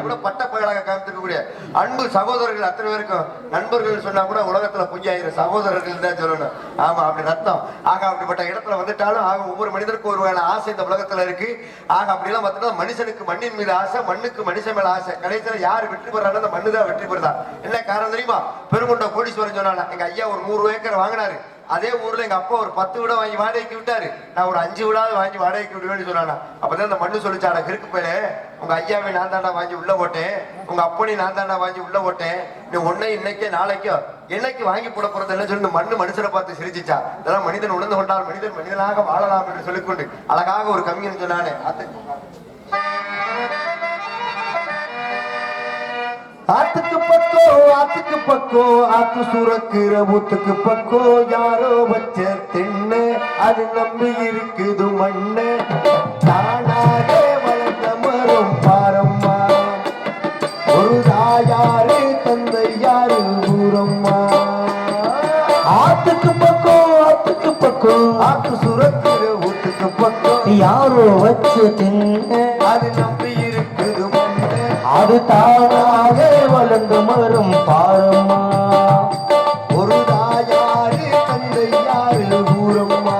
கூட பட்ட பகலாக காமித்திருக்கக்கூடிய அன்பு சகோதரர்கள் அத்தனை பேருக்கும் நண்பர்கள் சொன்னா கூட உலகத்துல பொய்யாயிரம் சகோதரர்கள் தான் சொல்லணும். ஆமா அப்படி ரத்தம். ஆக அப்படிப்பட்ட இடத்துல வந்துட்டாலும் ஆக ஒவ்வொரு மனிதருக்கும் ஒரு வேலை ஆசை இந்த உலகத்துல இருக்கு. ஆக அப்படி எல்லாம் பார்த்தா மனுஷனுக்கு மண்ணின் மீது ஆசை, மண்ணுக்கு மனுஷன் மேல ஆசை. கடைசியில யாரு வெற்றி பெறாங்க, அந்த மண்ணு தான் வெற்றி பெறுதா. என்ன காரணம் தெரியுமா, பெருங்கொண்ட கோடீஸ்வரன் சொன்னாங்க, எங்க ஐயா ஒரு 100 ஏக்கர் வாங்கினாரு, அதே ஊர்ல எங்க அப்பா ஒரு 10 வீட வாங்கி வாடகைக்கு விட்டாரு, நான் ஒரு 5 வீடாவது வாங்கி வாடகைக்கு விடுவேன்னு சொன்னானா. அப்பதான் அந்த மண்ணு சொல்லிச்சாடா, இருக்கு பேரு உங்க ஐயாவை நான் தாண்டா வாங்கி உள்ள போட்டேன், உங்க அப்பனையும் நான் தாண்டா வாங்கி உள்ள போட்டேன், நீ ஒன்னே இன்னைக்கே நாளைக்கோ என்னைக்கு வாங்கி போட போறது என்ன சொல்லி மண்ணு மனுஷனை பார்த்து சிரிச்சிச்சா. இதெல்லாம் மனிதன் உணர்ந்து கொண்டால் மனிதன் மனிதனாக வாழலாம் என்று சொல்லிக்கொண்டு அழகாக ஒரு கம்மின்னு சொன்னானே. ஆத்துக்கு பக்கோ ஆத்து சுரக்கிற ஊத்துக்கு பக்கோ யாரோ வச்ச திண்ணு அது நம்பி இருக்குது மண்ணு, தானாக வளர்ந்த மரம் பாரம்மா, ஒரு தாயாரு தந்தை யாரு ஊரம்மா. ஆத்துக்கு பக்கோ ஆத்து சுரக்கிற ஊத்துக்கு பக்கோ யாரோ வச்ச திண்ணு அது நம்பி இருக்குது மண்ணு, அது தானாக வளர்ந்து மரம் பாரம்மா, ஒரு தாயாரு தந்தை யாரு ஊரம்மா.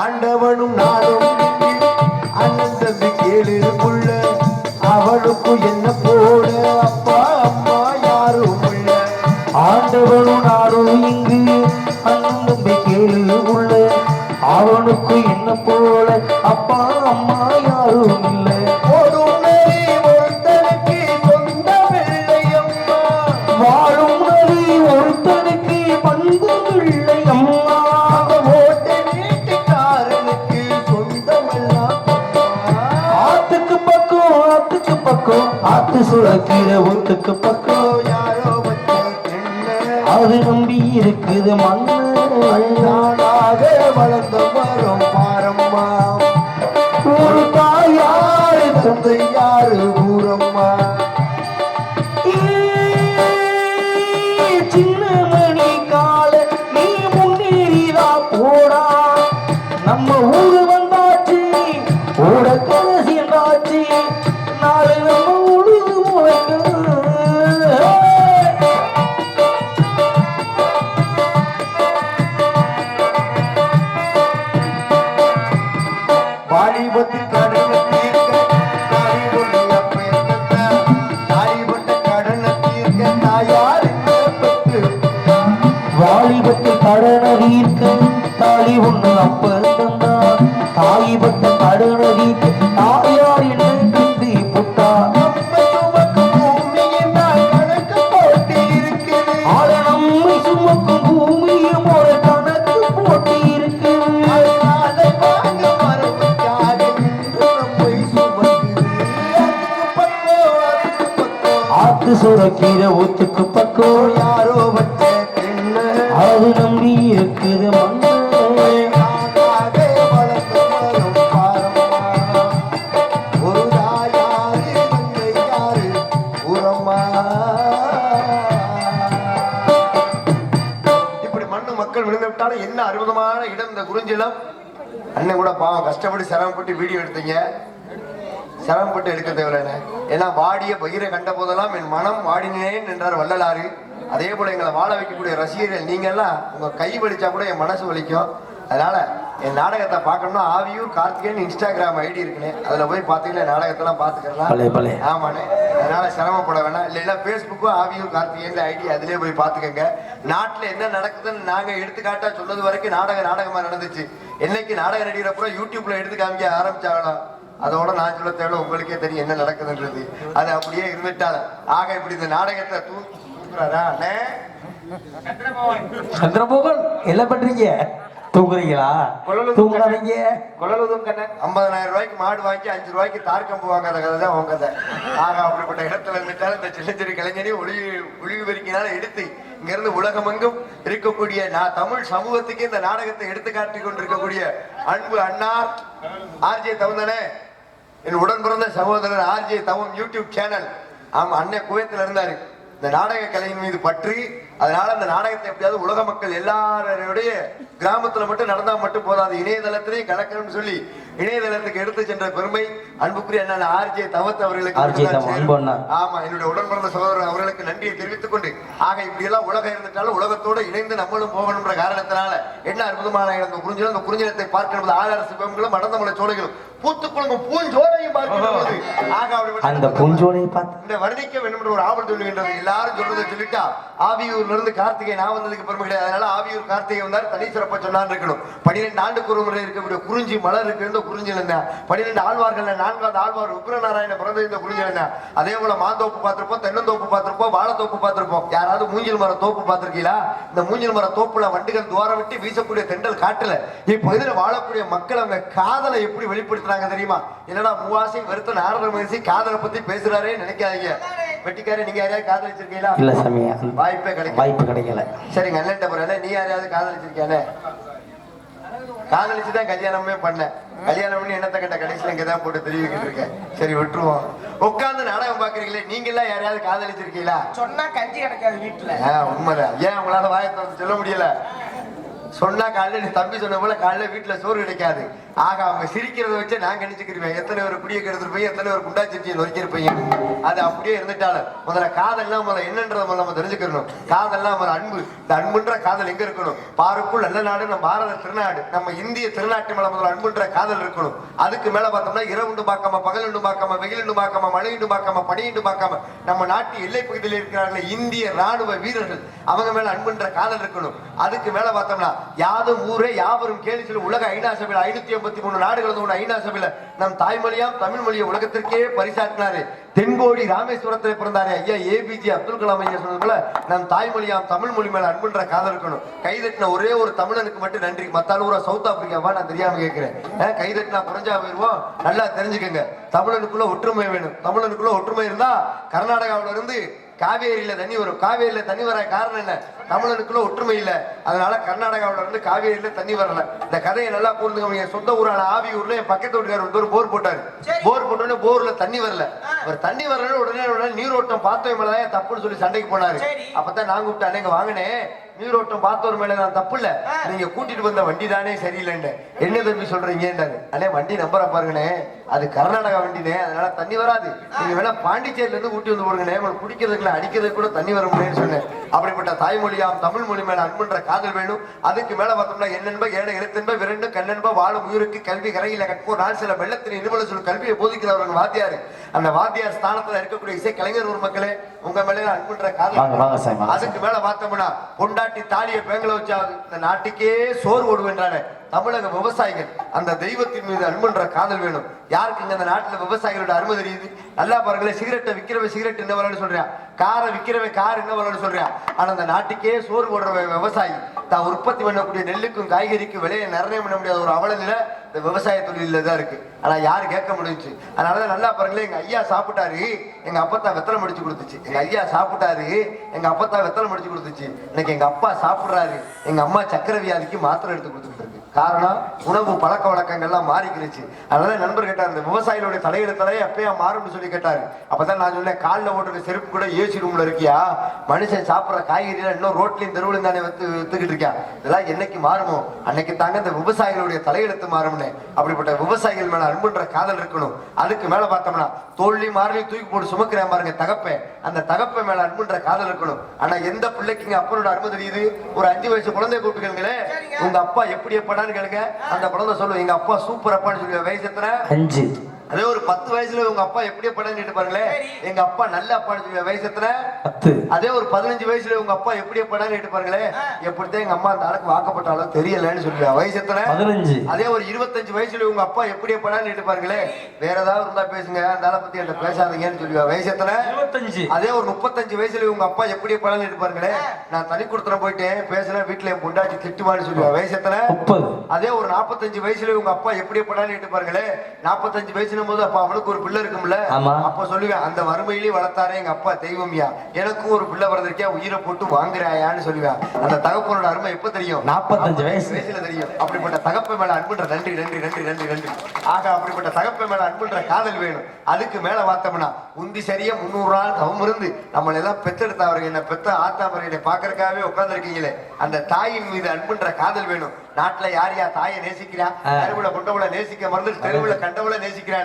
ஆண்டவனும் நாடும் அண்ணன் தம்பி கேளுக்குள்ள அவளுக்கு என்ன போட அப்பா அம்மா யாரும் உள்ள. ஆண்டவனும் நாடும் இங்கு அன்பை கேளு உள்ள அவனுக்கு என்ன போல அப்பா அம்மா யாரும் இல்லை. ஓடும் நரி ஒருத்தனுக்கு சொந்த பிள்ளை அம்மா, வாழும் நரி ஒருத்தனுக்கு பண்பு பிள்ளை அம்மா, ஓட்ட வீட்டுக்காரனுக்கு சொந்தமெல்லாம். ஆத்துக்கு பக்கம் ஆத்து சுழக்கிற ஊத்துக்கு பக்கம் யாரோ அது நம்பி இருக்குது மண்ணு, நானாக வளர்ந்த மரம் பாரம்மா, ஒரு தாயாரு தந்தை யாரு ஊரம்மா. சின்ன மணி கால நீ முன்னேறிதா போடா, நம்ம ஊரு வந்தாச்சு ஓட கதை சேர்ந்தாச்சு, நாளை நம்ம ஊரு பாடிப்பட்ட கடனதி தாயார் என்னை கட்டி புட்டா ஆட நம்மை சுமக்கும் பூமியும் ஒரு கணக்கு போட்டி இருக்கு ஆத்து சுரக்கிற ஒத்துக்கு பக்கோ யாரோ வச்ச கிண்ண அது நம்பி இருக்குது மண்ணு என்ன அற்புதமான இடம் இந்த குறிஞ்சிலம். அண்ணன் கூட பாவம் கஷ்டப்பட்டு சிரமப்பட்டு வீடியோ எடுத்தீங்க. சிரமப்பட்டு எடுக்க தேவையில்லை. ஏன்னா வாடிய பயிரை கண்ட போதெல்லாம் என் மனம் வாடினேன் என்றார் வள்ளலாறு. அதே போல எங்களை வாழ வைக்கக்கூடிய ரசிகர்கள் நீங்க எல்லாம் உங்க கை வலிச்சா கூட என் மனசு வலிக்கும். அதனால என் நாடகத்தை பார்க்கணும்னா ஆவியூர் கார்த்திகேயன் இன்ஸ்டாகிராம் ஐடி இருக்குன்னு அதுல போய் பாத்தீங்கன்னா நாடகத்தெல்லாம் பாத்துக்கலாம். ஆமாண்ணே, அதனால சிரமப்பட வேணாம். இல்லைன்னா பேஸ்புக்கும் ஆவியூர் கார்த்திகேயன் ஐடி அதுலயே போய் பாத்துக்கோங்க. நாட்டுல என்ன நடக்குதுன்னு நாங்க எடுத்துக்காட்டா சொன்னது வரைக்கும் நாடகமா நடந்துச்சு. என்னைக்கு நாடக நடிகரை பூரா யூடியூப்ல எடுத்து காமிக்க ஆரம்பிச்சாங்களோ அதோட நான் சொல்ல தேவை உங்களுக்கே தெரியும் என்ன நடக்குதுன்றது. அது அப்படியே இருந்துட்டால ஆக இப்படி இந்த நாடகத்தை தூக்குறாரா அண்ணே சந்திரமோகன் என்ன பண்றீங்க? தூங்குறீங்களா? தூங்குறாங்க. 50,000 ரூபாய்க்கு மாடு வாங்கி 5 ரூபாய்க்கு தார்கம்பு வாங்காத கதை தான் உங்க கதை. ஆக அப்படிப்பட்ட இடத்துல இருந்துட்டாலும் இந்த சின்ன சிறு கலைஞரையும் ஒளிவு பெருக்கினால எடுத்து இங்க இருந்து உலகமெங்கும் இருக்கக்கூடிய நான் தமிழ் சமூகத்துக்கு இந்த நாடகத்தை எடுத்து காட்டி கொண்டிருக்கக்கூடிய அன்பு அண்ணார் ஆர்ஜே தவந்தானே என் உடன் பிறந்த சகோதரர் ஆர்ஜே தவம் யூடியூப் சேனல். ஆமா, அண்ணன் குவைத்துல இருந்தாரு. இந்த நாடக கலையின் மீது பற்றி அதனால அந்த நாடகத்தை எப்படியாவது உலக மக்கள் எல்லாருடைய கிராமத்துல மட்டும் நடந்தா மட்டும் போதாது, இணையதளத்திலையும் கலக்கணும்னு சொல்லி இணையதளத்துக்கு எடுத்து சென்ற பெருமை அன்புக்குரிய அண்ணன் ஆர்ஜே தவத் அவர்களுக்கு. ஆமா, என்னுடைய உடன் பிறந்த சகோதரர் அவர்களுக்கு நன்றியை தெரிவித்துக் கொண்டு ஆக இப்படி எல்லாம் உலகம் இருந்துட்டாலும் உலகத்தோடு இணைந்து நம்மளும் போகணும்ன்ற காரணத்தினால என்ன அற்புதமான இந்த குறிஞ்சிலம். இந்த குறிஞ்சிலத்தை பார்க்கிறது ஆழரசு சிவங்களும் மடந்தமலை சோலைகளும் பூத்துக்குழுங்கும் பூஞ்சோலையும் பார்க்கிறது. ஆக அந்த பூஞ்சோலையை பார்த்து இந்த வர்ணிக்க வேண்டும் என்ற ஒரு ஆவல் சொல்லுகின்றது. எல்லாரும் சொல்றதை சொல்லிட்டா ஆவியூர்ல இருந்து கார்த்திகை நான் வந்ததுக்கு பெருமை கிடையாது. அதனால ஆவியூர் கார்த்திகை வந்தார் தனி சிறப்பா சொன்னான்னு இருக்கணும். 12 ஆண்டுக்கு ஒரு முறை இருக்கக்கூடிய குறிஞ்சி மலர் இருக்கு குறிஞ்சில 12 ஆழ்வார்கள் 4வது ஆழ்வார் உக்ரநாராயண பிறந்த இந்த குறிஞ்சில. அதே போல மாந்தோப்பு பார்த்திருப்போம், தென்னந்தோப்பு பார்த்திருப்போம், வாழைத்தோப்பு பார்த்திருப்போம். யாராவது மூங்கில் மர தோப்பு பார்த்திருக்கீங்களா? இந்த மூங்கில் மர தோப்புல வண்டுகள் துவாரம் விட்டு வீசக்கூடிய தென்றல் காட்டுல இப்பகுதியில் வாழக்கூடிய மக்கள் அவங்க காதலை எப்படி வெளிப்படுத்துறாங்க தெரியுமா? என்னடா மூவாசி வருத்த நாரத மகிழ்ச்சி காதலை பத்தி பேசுறாரே நினைக்காதீங்க. வெட்டிக்காரே, நீங்க யாரையாவது காதலிச்சிருக்கீங்களா? இல்ல சாமியா, வாய்ப்பு கிடைக்கல. சரிங்க, அண்ணன் போறேன். நீ யாரையாவது காதலிச்சிருக்கியானே? காதலிச்சுதான் கல்யாணமே பண்ணேன். கல்யாணம் பண்ணி என்னத்த கட்ட கடைசியில இங்கதான் போட்டு தெரிவிக்கிட்டு இருக்கேன். சரி விட்டுருவோம். உட்கார்ந்து நாடகம் பாக்குறீங்களே, நீங்க எல்லாம் யாரையாவது காதலிச்சிருக்கீங்களா? சொன்னா கஞ்சி கிடைக்காது வீட்டுல. உண்மைதான். ஏன் உங்களால வாயத்தை சொல்ல முடியல? சொன்னா காலையில நீ தம்பி சொன்ன போல காலையில வீட்டுல சோறு கிடைக்காது. ஆக அவங்க சிரிக்கிறத வச்சு நான் கணிச்சுக்கிருவேன் எத்தனை ஒரு குடியை கெடுத்துருப்பீங்க, எத்தனை ஒரு குண்டாச்சியை நொறுக்கிருப்பீங்க. அது அப்படியே இருந்துட்டாலும் முதல்ல காதல்லாம் முதல்ல என்னன்றத முதல்ல நம்ம தெரிஞ்சுக்கணும். காதல்லாம் முதல்ல அன்பு. இந்த அன்புன்ற காதல் எங்க இருக்கணும்? பாருக்குள் நல்ல நாடு நம்ம பாரத திருநாடு, நம்ம இந்திய திருநாட்டு மேல முதல்ல அன்புன்ற காதல் இருக்கணும். அதுக்கு மேல பார்த்தோம்னா இரவுண்டு பார்க்காம, பகலுண்டு பார்க்காம, வெயிலுண்டு பார்க்காம, மழையுண்டு பார்க்காம, பனியுண்டு பார்க்காம நம்ம நாட்டு எல்லை பகுதியில் இருக்கிறார்கள் இந்திய ராணுவ வீரர்கள், அவங்க மேல அன்புன்ற காதல் இருக்கணும். அதுக்கு மேல பார்த்தோம்னா யாதும் ஊரே யாவரும் கேள்வி சொல்லி உலக ஐநா சபையில் 583 நாடுகள் ஐநா சபையில நம் தாய்மொழியாம் தமிழ் மொழியை உலகத்திற்கே பரிசாற்றினாரு. தென்கோடி ராமேஸ்வரத்தில் பிறந்தாரு ஐயா ஏபிஜே அப்துல் கலாம் ஐயா சொன்னது போல நம் தாய்மொழியாம் தமிழ் மொழி மேல அன்புன்ற காதல் இருக்கணும். கைதட்டின ஒரே ஒரு தமிழனுக்கு மட்டும் நன்றி. மத்தாள் ஊரா சவுத் ஆப்பிரிக்காவா நான் தெரியாம கேட்கிறேன். கைதட்டினா புரஞ்சா போயிருவோம். நல்லா தெரிஞ்சுக்கங்க, தமிழனுக்குள்ள ஒற்றுமை வேணும். தமிழனுக்குள்ள ஒற்றுமை இருந்தா கர்நாடகாவில இருந்து காவேரியில தண்ணி வரும். காவேரியில தண்ணி வர காரணம் என்ன? தமிழனுக்குள்ள ஒற்றுமை இல்ல. அதனால கர்நாடகாவில இருந்து காவேரியில தண்ணி வரல. இந்த கதையை நல்லா புரிஞ்சுக்கோங்க. என் சொந்த ஊரான ஆவியூர்ல என் பக்கத்து வீட்டுக்காரர் ஒரு போர் போட்டாரு. போர் போட்டோடனே போர்ல தண்ணி வரல. அவர் தண்ணி வரலன்னு உடனே நீரோட்டம் பார்த்தவங்க மேலதான் தப்புன்னு சொல்லி சண்டைக்கு போனாரு. அப்பதான் நான் கூப்பிட்டேன், அன்னைக்கு வாங்கினே நீரோட்டம் பார்த்தவர் மேல நான் தப்பு இல்ல, நீங்க கூட்டிட்டு வந்த வண்டி தானே சரியில்லைன்னு. என்ன தம்பி சொல்றீங்கன்றாரு. அண்ணே வண்டி நம்பரை பாருங்கண்ணே, அது கர்நாடகா வண்டினே, அதனால தண்ணி வராது. நீங்க வேணா பாண்டிச்சேரியில இருந்து கூட்டி வந்து போடுங்கண்ணே, குடிக்கிறதுக்குள்ள அடிக்கிறதுக்கு கூட தண்ணி வர முடியும்னு சொன்னேன். அப்படிப்பட்ட தாய்மொழியாம் தமிழ் மொழி மேல அன்புன்ற காதல் வேணும். அதுக்கு மேல பார்த்தோம்னா என்னென்ப ஏழை எழுத்தென்ப விரண்டு கண்ணென்ப வாழும் உயிருக்கு கல்வி கரையில கற்போர் நாள் சில வெள்ளத்தின் இருவல சொல் கல்வியை போதிக்கிறவர்கள் வாத்தியாரு. அந்த வாத்தியார் ஸ்தானத்துல இருக்கக்கூடிய இசை கலைஞர் ஒரு மக்களே உங்க மேல அன்புன்ற காதல். அதுக்கு மேல பார்த்தோம்னா பொண்டாட்டி தாலியை பேங்கல வச்சாவது இந்த நாட்டுக்கே சோறு ஓடுவேன்றானே தமிழக விவசாயிகள் அந்த தெய்வத்தின் மீது அன்புன்ற காதல் வேணும். யாருக்கு இந்த நாட்டுல விவசாயிகளோட அருமை தெரியுது? நல்லா பாருங்களேன், சிகரெட்டை விற்கிறவன் சிகரெட் என்ன வரலன்னு சொல்றான், காரை விற்கிறவன் கார் என்ன வரலன்னு சொல்றான். ஆனா அந்த நாட்டுக்கே சோறு போடுறவன் விவசாயி தான் உற்பத்தி பண்ணக்கூடிய நெல்லுக்கும் காய்கறிக்கும் விலையை நிர்ணயம் பண்ண முடியாத ஒரு அவலநிலை இந்த விவசாய தொழில தான் இருக்கு. ஆனா யாரு கேட்க முடிஞ்சு? அதனாலதான் நல்லா பாருங்களேன், எங்க ஐயா சாப்பிட்டாரு, எங்க அப்பத்தா வெத்தலை முடிச்சு கொடுத்துச்சு. எங்க ஐயா சாப்பிட்டாரு, எங்க அப்பத்தா வெத்தலை முடிச்சு கொடுத்துச்சு. இன்னைக்கு எங்க அப்பா சாப்பிடுறாரு, எங்க அம்மா சக்கரை வியாதிக்கு மாத்திரை எடுத்து கொடுத்துட்டு இருக்கு. காரணம் உணவு பழக்க வழக்கங்கள்லாம் மாறிக்கிருச்சு. அதனால நண்பர் கேட்டார், இந்த விவசாயிகளுடைய தலையிடத்தலையே அப்பயா மாறும்னு சொல்லி கேட்டாரு. அப்பதான் நான் சொன்னேன், காலில் ஓட்டுற செருப்பு கூட ஏசி ரூம்ல இருக்கியா? மனுஷன் சாப்பிடுற காய்கறிகள் இன்னும் ரோட்லயும் தெருவுலையும் தானே வித்துக்கிட்டு இருக்கா? இதெல்லாம் என்னைக்கு மாறுமோ அன்னைக்கு தாங்க இந்த விவசாயிகளுடைய தலையெழுத்து மாறும்னு. அப்படிப்பட்ட விவசாயிகள் மேல அன்புன்ற காதல் இருக்கணும். அதுக்கு மேல பார்த்தோம்னா தோல்வி மாறி தூக்கி போட்டு சுமக்கிறேன் பாருங்க தகப்ப, அந்த தகப்ப மேல அன்புன்ற காதல் இருக்கணும். ஆனா எந்த பிள்ளைக்குங்க அப்பனோட அன்பு தெரியுது? ஒரு 5 வயசு குழந்தைய கூப்பிட்டுக்கங்களே, உங்க அப்பா எப்படி எப்படான்னு கேளுங்க, அந்த குழந்தை சொல்லுவோம் எங்க அப்பா சூப்பர் அப்பான்னு சொல்லுவேன். வயசு எத்தனை? 5. அதே ஒரு 10 வயசுல உங்க அப்பா எப்படி எப்படான்னு கேட்டு பாருங்களேன், எங்க அப்பா நல்ல அப்பான்னு சொல்லுவேன். வயசு எத்தனை? 10. அதே ஒரு 15 வயசுல உங்க அப்பா எப்படி எப்படான்னு கேட்டு பாருங்களேன், எப்படித்தான் எங்க அம்மா அந்த ஆளுக்கு வாக்கப்பட்டாலும் தெரியலன்னு சொல்லுவேன். வயசு எத்தனை? 15. அதே ஒரு 25 வயசுல உங்க அப்பா எப்படி எப்படான்னு கேட்டு பாருங்களேன், வேற ஏதாவது இருந்தா பேசுங்க, அந்த ஆளை பத்தி என்கிட்ட பேசாதீங்கன்னு சொல்லுவேன். வயசு எத்தனை? 25. அதே ஒரு 35 வயசுல உங்க அப்பா எப்படி எப்படான்னு கேட்டு பாருங்களேன், நான் தனி கொடுத்துற போயிட்டேன் பேசுறேன் வீட்டுல என் பொண்டாட்டி திட்டுவான்னு சொல்லுவேன். வயசு எத்தனை? 30. அதே ஒரு 45 வயசுல உங்க அப்பா எப்படி எப்படான்னு கேட்டு பாருங்களேன், 45 வயசு போது அப்ப அவனுக்கு ஒரு பிள்ளை இருக்கும்ல, அப்ப சொல்லுவேன் அந்த வறுமையிலேயே வளர்த்தாரே எங்க அப்பா தெய்வம்யா, எனக்கும் ஒரு பிள்ளை வளர்ந்திருக்கியா, உயிரை போட்டு வாங்குறாயான்னு சொல்லுவேன். அந்த தகப்பனோட அருமை எப்ப தெரியும்? 45 வயசுல தெரியும். அப்படிப்பட்ட தகப்ப மேல அன்புன்ற நன்றி நன்றி நன்றி நன்றி நன்றி. ஆக அப்படிப்பட்ட தகப்ப மேல அன்புன்ற காதல் வேணும். அதுக்கு மேல பார்த்தோம்னா உந்தி சரியா 300 நாள் தவம் இருந்து நம்மளை எல்லாம் பெத்தெடுத்தவர்கள் என்ன பெத்த ஆத்தாமரை பாக்குறதுக்காகவே உட்கார்ந்து இருக்கீங்களே, அந்த தாயின் மீது அன்புன்ற காதல் வேணும். நாட்டுல யார் யார் தாயை நேசிக்கிறான், தெருவுல கொண்டவளை நேசிக்க மறந்து தெருவுல கண்டவளை நேசிக்கிறான்னு.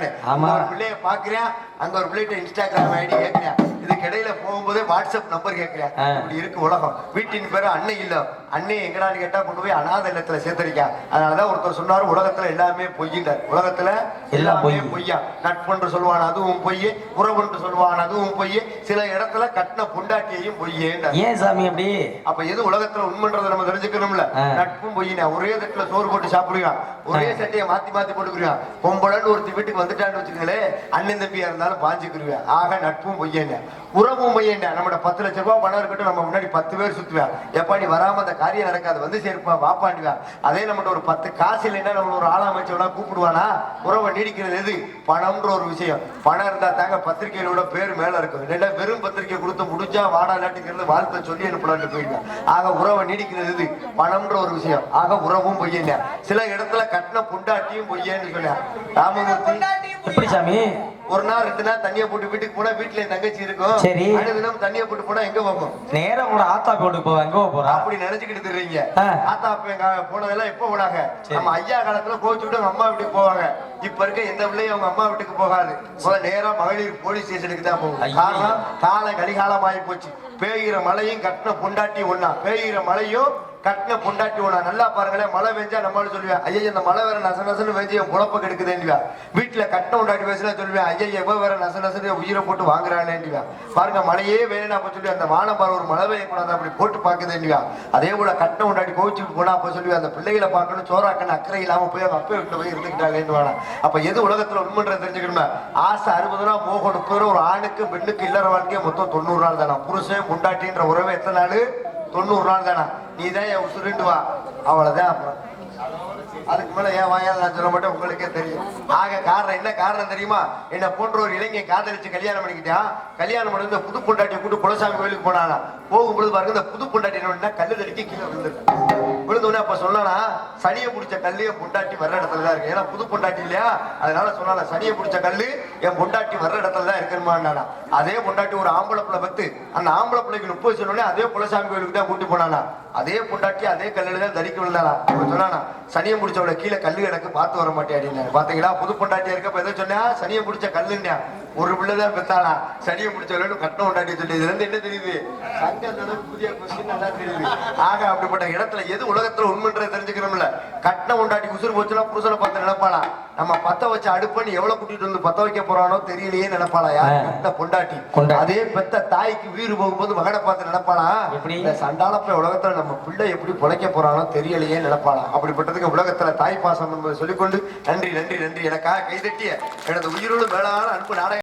ஒரு பிள்ளைய பாக்குறேன், அங்க ஒரு பிள்ளைகிட்ட இன்ஸ்டாகிராம் ஐடி கேட்கிறேன், இதுக்கு இடையில போகும்போதே வாட்ஸ்அப் நம்பர் கேட்கிறேன். இப்படி இருக்கு உலகம். வீட்டின் பேரு அன்னை இல்ல, அன்னை எங்கடான்னு கேட்டா கொண்டு போய் அநாத இல்லத்துல சேர்த்திருக்கா. அதனாலதான் ஒருத்தர் சொன்னாரு, உலகத்துல எல்லாமே பொய்யின்றார். உலகத்துல எல்லாமே பொய்யா. நட்புன்று சொல்லுவான் அதுவும் பொய்யே, உறவுன்று சொல்லுவான் அதுவும் பொய்யே, சில இடத்துல கட்டின பொண்டாட்டியையும் பொய்யேன்றார். ஏன் சாமி அப்படி? அப்ப எது உலகத்துல உண்மைன்றதை நம்ம தெரிஞ்சுக்கணும்ல. நட்பும் பொய்யினா, ஒரே தட்டுல சோறு போட்டு சாப்பிடுவான், ஒரே சட்டையை மாத்தி மாத்தி போட்டுக்குருவான். பொம்பளன்னு ஒருத்தி வீட்டுக்கு வந்துட்டான்னு வச்சுக்கங்களேன், அண்ணன் தம்பியா இருந்தாலும் பாஞ்சுக்குருவேன். ஆக நட்பும் பொய்யேன், உறவும் பொய்யேன். நம்மட 10 லட்சம் ரூபாய் பணம் இருக்கட்டும், நம்ம முன்னாடி 10 பேர் சுத்துவேன், எப்பா நீ வராம அந்த காரியம் நடக்காது, வந்து சேர்ப்பா வாப்பாண்டிவா. அதே நம்மகிட்ட ஒரு 10 காசு இல்லைன்னா நம்ம ஒரு ஆளா அமைச்சவனா கூப்பிடுவானா? உறவை நீடிக்கிறது எது? பணம்ன்ற ஒரு விஷயம். பணம் இருந்தா தாங்க பத்திரிகைகளோட பேர் மேல இருக்கும். இல்லைன்னா வெறும் பத்திரிகை கொடுத்து முடிஞ்சா வாடா இல்லாட்டிங்கிறது வாழ்த்தை சொல்லி அனுப்பலான்னு போயிருக்கேன். ஆக உறவை நீடிக்கிறது எது? பணம்ன்ற ஒரு விஷயம். ஆக உறவும் பொய்யேன். சில இடத்துல கட்டின பொண்டாட்டியும் பொய்யேன்னு சொன்னேன். ராமமூர்த்தி எப்படி சாமி? ஒரு நாள் 2 நாள் தண்ணியை போட்டு வீட்டுக்கு போனா வீட்டுல என் தங்கச்சி இருக்கும். சரி. அடுத்த தினம் தண்ணியை போட்டு போனா எங்க போகும்? நேரா கூட ஆத்தா போட்டுக்கு போவா. எங்க போறா? அப்படி நினைச்சுக்கிட்டு தெரியுங்க. ஆத்தா எங்க போனதெல்லாம் எப்ப போனாங்க? நம்ம ஐயா காலத்துல கோச்சுட்டு அவங்க அம்மா வீட்டுக்கு போவாங்க. இப்ப இருக்க எந்த பிள்ளையும் அவங்க அம்மா வீட்டுக்கு போகாது. நேரா மகளிர் போலீஸ் ஸ்டேஷனுக்கு தான் போகும். காரணம் காலம் கலிகாலம் ஆகி போச்சு. பெய்கிற மழையும் கட்டின பொண்டாட்டி ஒண்ணா, பெய்கிற மழையும் கட்டின பொண்டாட்டி ஒண்ணா. நல்லா பாருங்களேன், மழை பெஞ்சா நம்மளால சொல்லுவேன், ஐயா இந்த மழை வேற நச நசன்னு பெஞ்சு என் குழப்ப கெடுக்குதேன்டிவா. வீட்டுல கட்டின பொண்டாட்டி பேசுனா சொல்லுவேன், ஐயா எவ்வளவு வேற நச நசன்னு உயிரை போட்டு வாங்குறானேன்டிவா. பாருங்க மழையே வேணும் அப்ப சொல்லி அந்த வானம் பாரு ஒரு மழை பெய்ய கூடாது அப்படி போட்டு பாக்குதேன்டிவா. அதே போல கட்டின பொண்டாட்டி கோவிச்சுட்டு போனா அப்ப சொல்லுவேன், அந்த பிள்ளைகளை பார்க்கணும் சோறாக்கணும் அக்கறை இல்லாம போய் அவங்க அப்பா வீட்டுல போய் இருந்துக்கிட்டாங்கன்னு வேணாம். அப்ப எது உலகத்துல உண்மைன்ற தெரிஞ்சுக்கணுமா? ஆசை 60 நாள், மோகம் 30 ரூபா. ஒரு ஆணுக்கு பெண்ணுக்கு இல்லற வாழ்க்கையை மொத்தம் 90 நாள் தானா. புருஷன் பொண்டாட்டின்ற உறவு எத்தனை நாள்? 90 நாள் தானா. நீ தான் என் உசுருண்டு வா, அவ்வளவுதான். அப்புறம் அதுக்கு மேல ஏன் வாயால் நான் சொல்ல மாட்டேன், உங்களுக்கே தெரியும். ஆக காரணம் என்ன? காரணம் தெரியுமா? என்ன போன்ற ஒரு இளைஞன் காதலிச்சு கல்யாணம் பண்ணிக்கிட்டான். கல்யாணம் பண்ணி இந்த புது பொண்டாட்டியை கூட்டு குலசாமி கோயிலுக்கு போனானா. போகும்பொழுது பாருங்க இந்த புது பொண்டாட்டி என்ன கல்லு தடிக்க கீழே விழுந்துருக்கு. விழுந்தோடனே அப்ப சொன்னா, சனியை பிடிச்ச கல்லு என் பொண்டாட்டி வர்ற இடத்துல தான் இருக்கு. ஏன்னா புது பொண்டாட்டி இல்லையா, அதனால சொன்னா சனியை பிடிச்ச கல்லு என் பொண்டாட்டி வர்ற இடத்துல தான் இருக்குமானா. அதே பொண்டாட்டி ஒரு ஆம்பளை பிள்ளை பத்து, அந்த ஆம்பளை பிள்ளைக்கு 30 சொன்னோடனே அதே குலசாமி கோயிலுக்கு தான் கூட்டி போனானா. அதே பொண்டாட்டி அதே கல்லுல தான் தடிக்க விழுந்தானா. சொன்னா சனியை முடிச்சவள கீழே கல்லு எனக்கு பார்த்து வர மாட்டேன் அப்படின்னு. பாத்தீங்களா, புது பொண்டாட்டியா இருக்கப்ப எதை சொன்னா சனியை பிடிச்ச கல்லுன்னா. ஒரு பிள்ளைதான் பெத்தாளா, சனியை பிடிச்சவளு கட்டணம் கொண்டாட்டி சொல்லி. இதுல இருந்து என்ன தெரியுது? சங்கம் புதிய கொஸ்டின் நல்லா தெரியுது. ஆக அப்படிப்பட்ட இடத்துல எது உலகத்துல உலகத்துல உண்மைன்றதை தெரிஞ்சுக்கிறோம்ல. கட்டின உண்டாட்டி உசுறு போச்சுன்னா புருஷனை பார்த்து நினைப்பாளா, நம்ம பத்த வச்ச அடுப்பன்னு எவ்வளவு கூட்டிட்டு வந்து பத்த வைக்க போறானோ தெரியலையே நினைப்பாளா யார் கட்டின பொண்டாட்டி. அதே பெத்த தாய்க்கு வீடு போகும்போது மகனை பார்த்து நினைப்பாளா, இந்த சண்டாளப்ப உலகத்துல நம்ம பிள்ளை எப்படி பொழைக்க போறானோ தெரியலையே நினைப்பாளா. அப்படிப்பட்டதுக்கு உலகத்துல தாய் பாசம் என்பதை சொல்லிக்கொண்டு நன்றி நன்றி நன்றி. எனக்காக கைதட்டிய எனது உயிரோடு மேலான அன்பு நாடக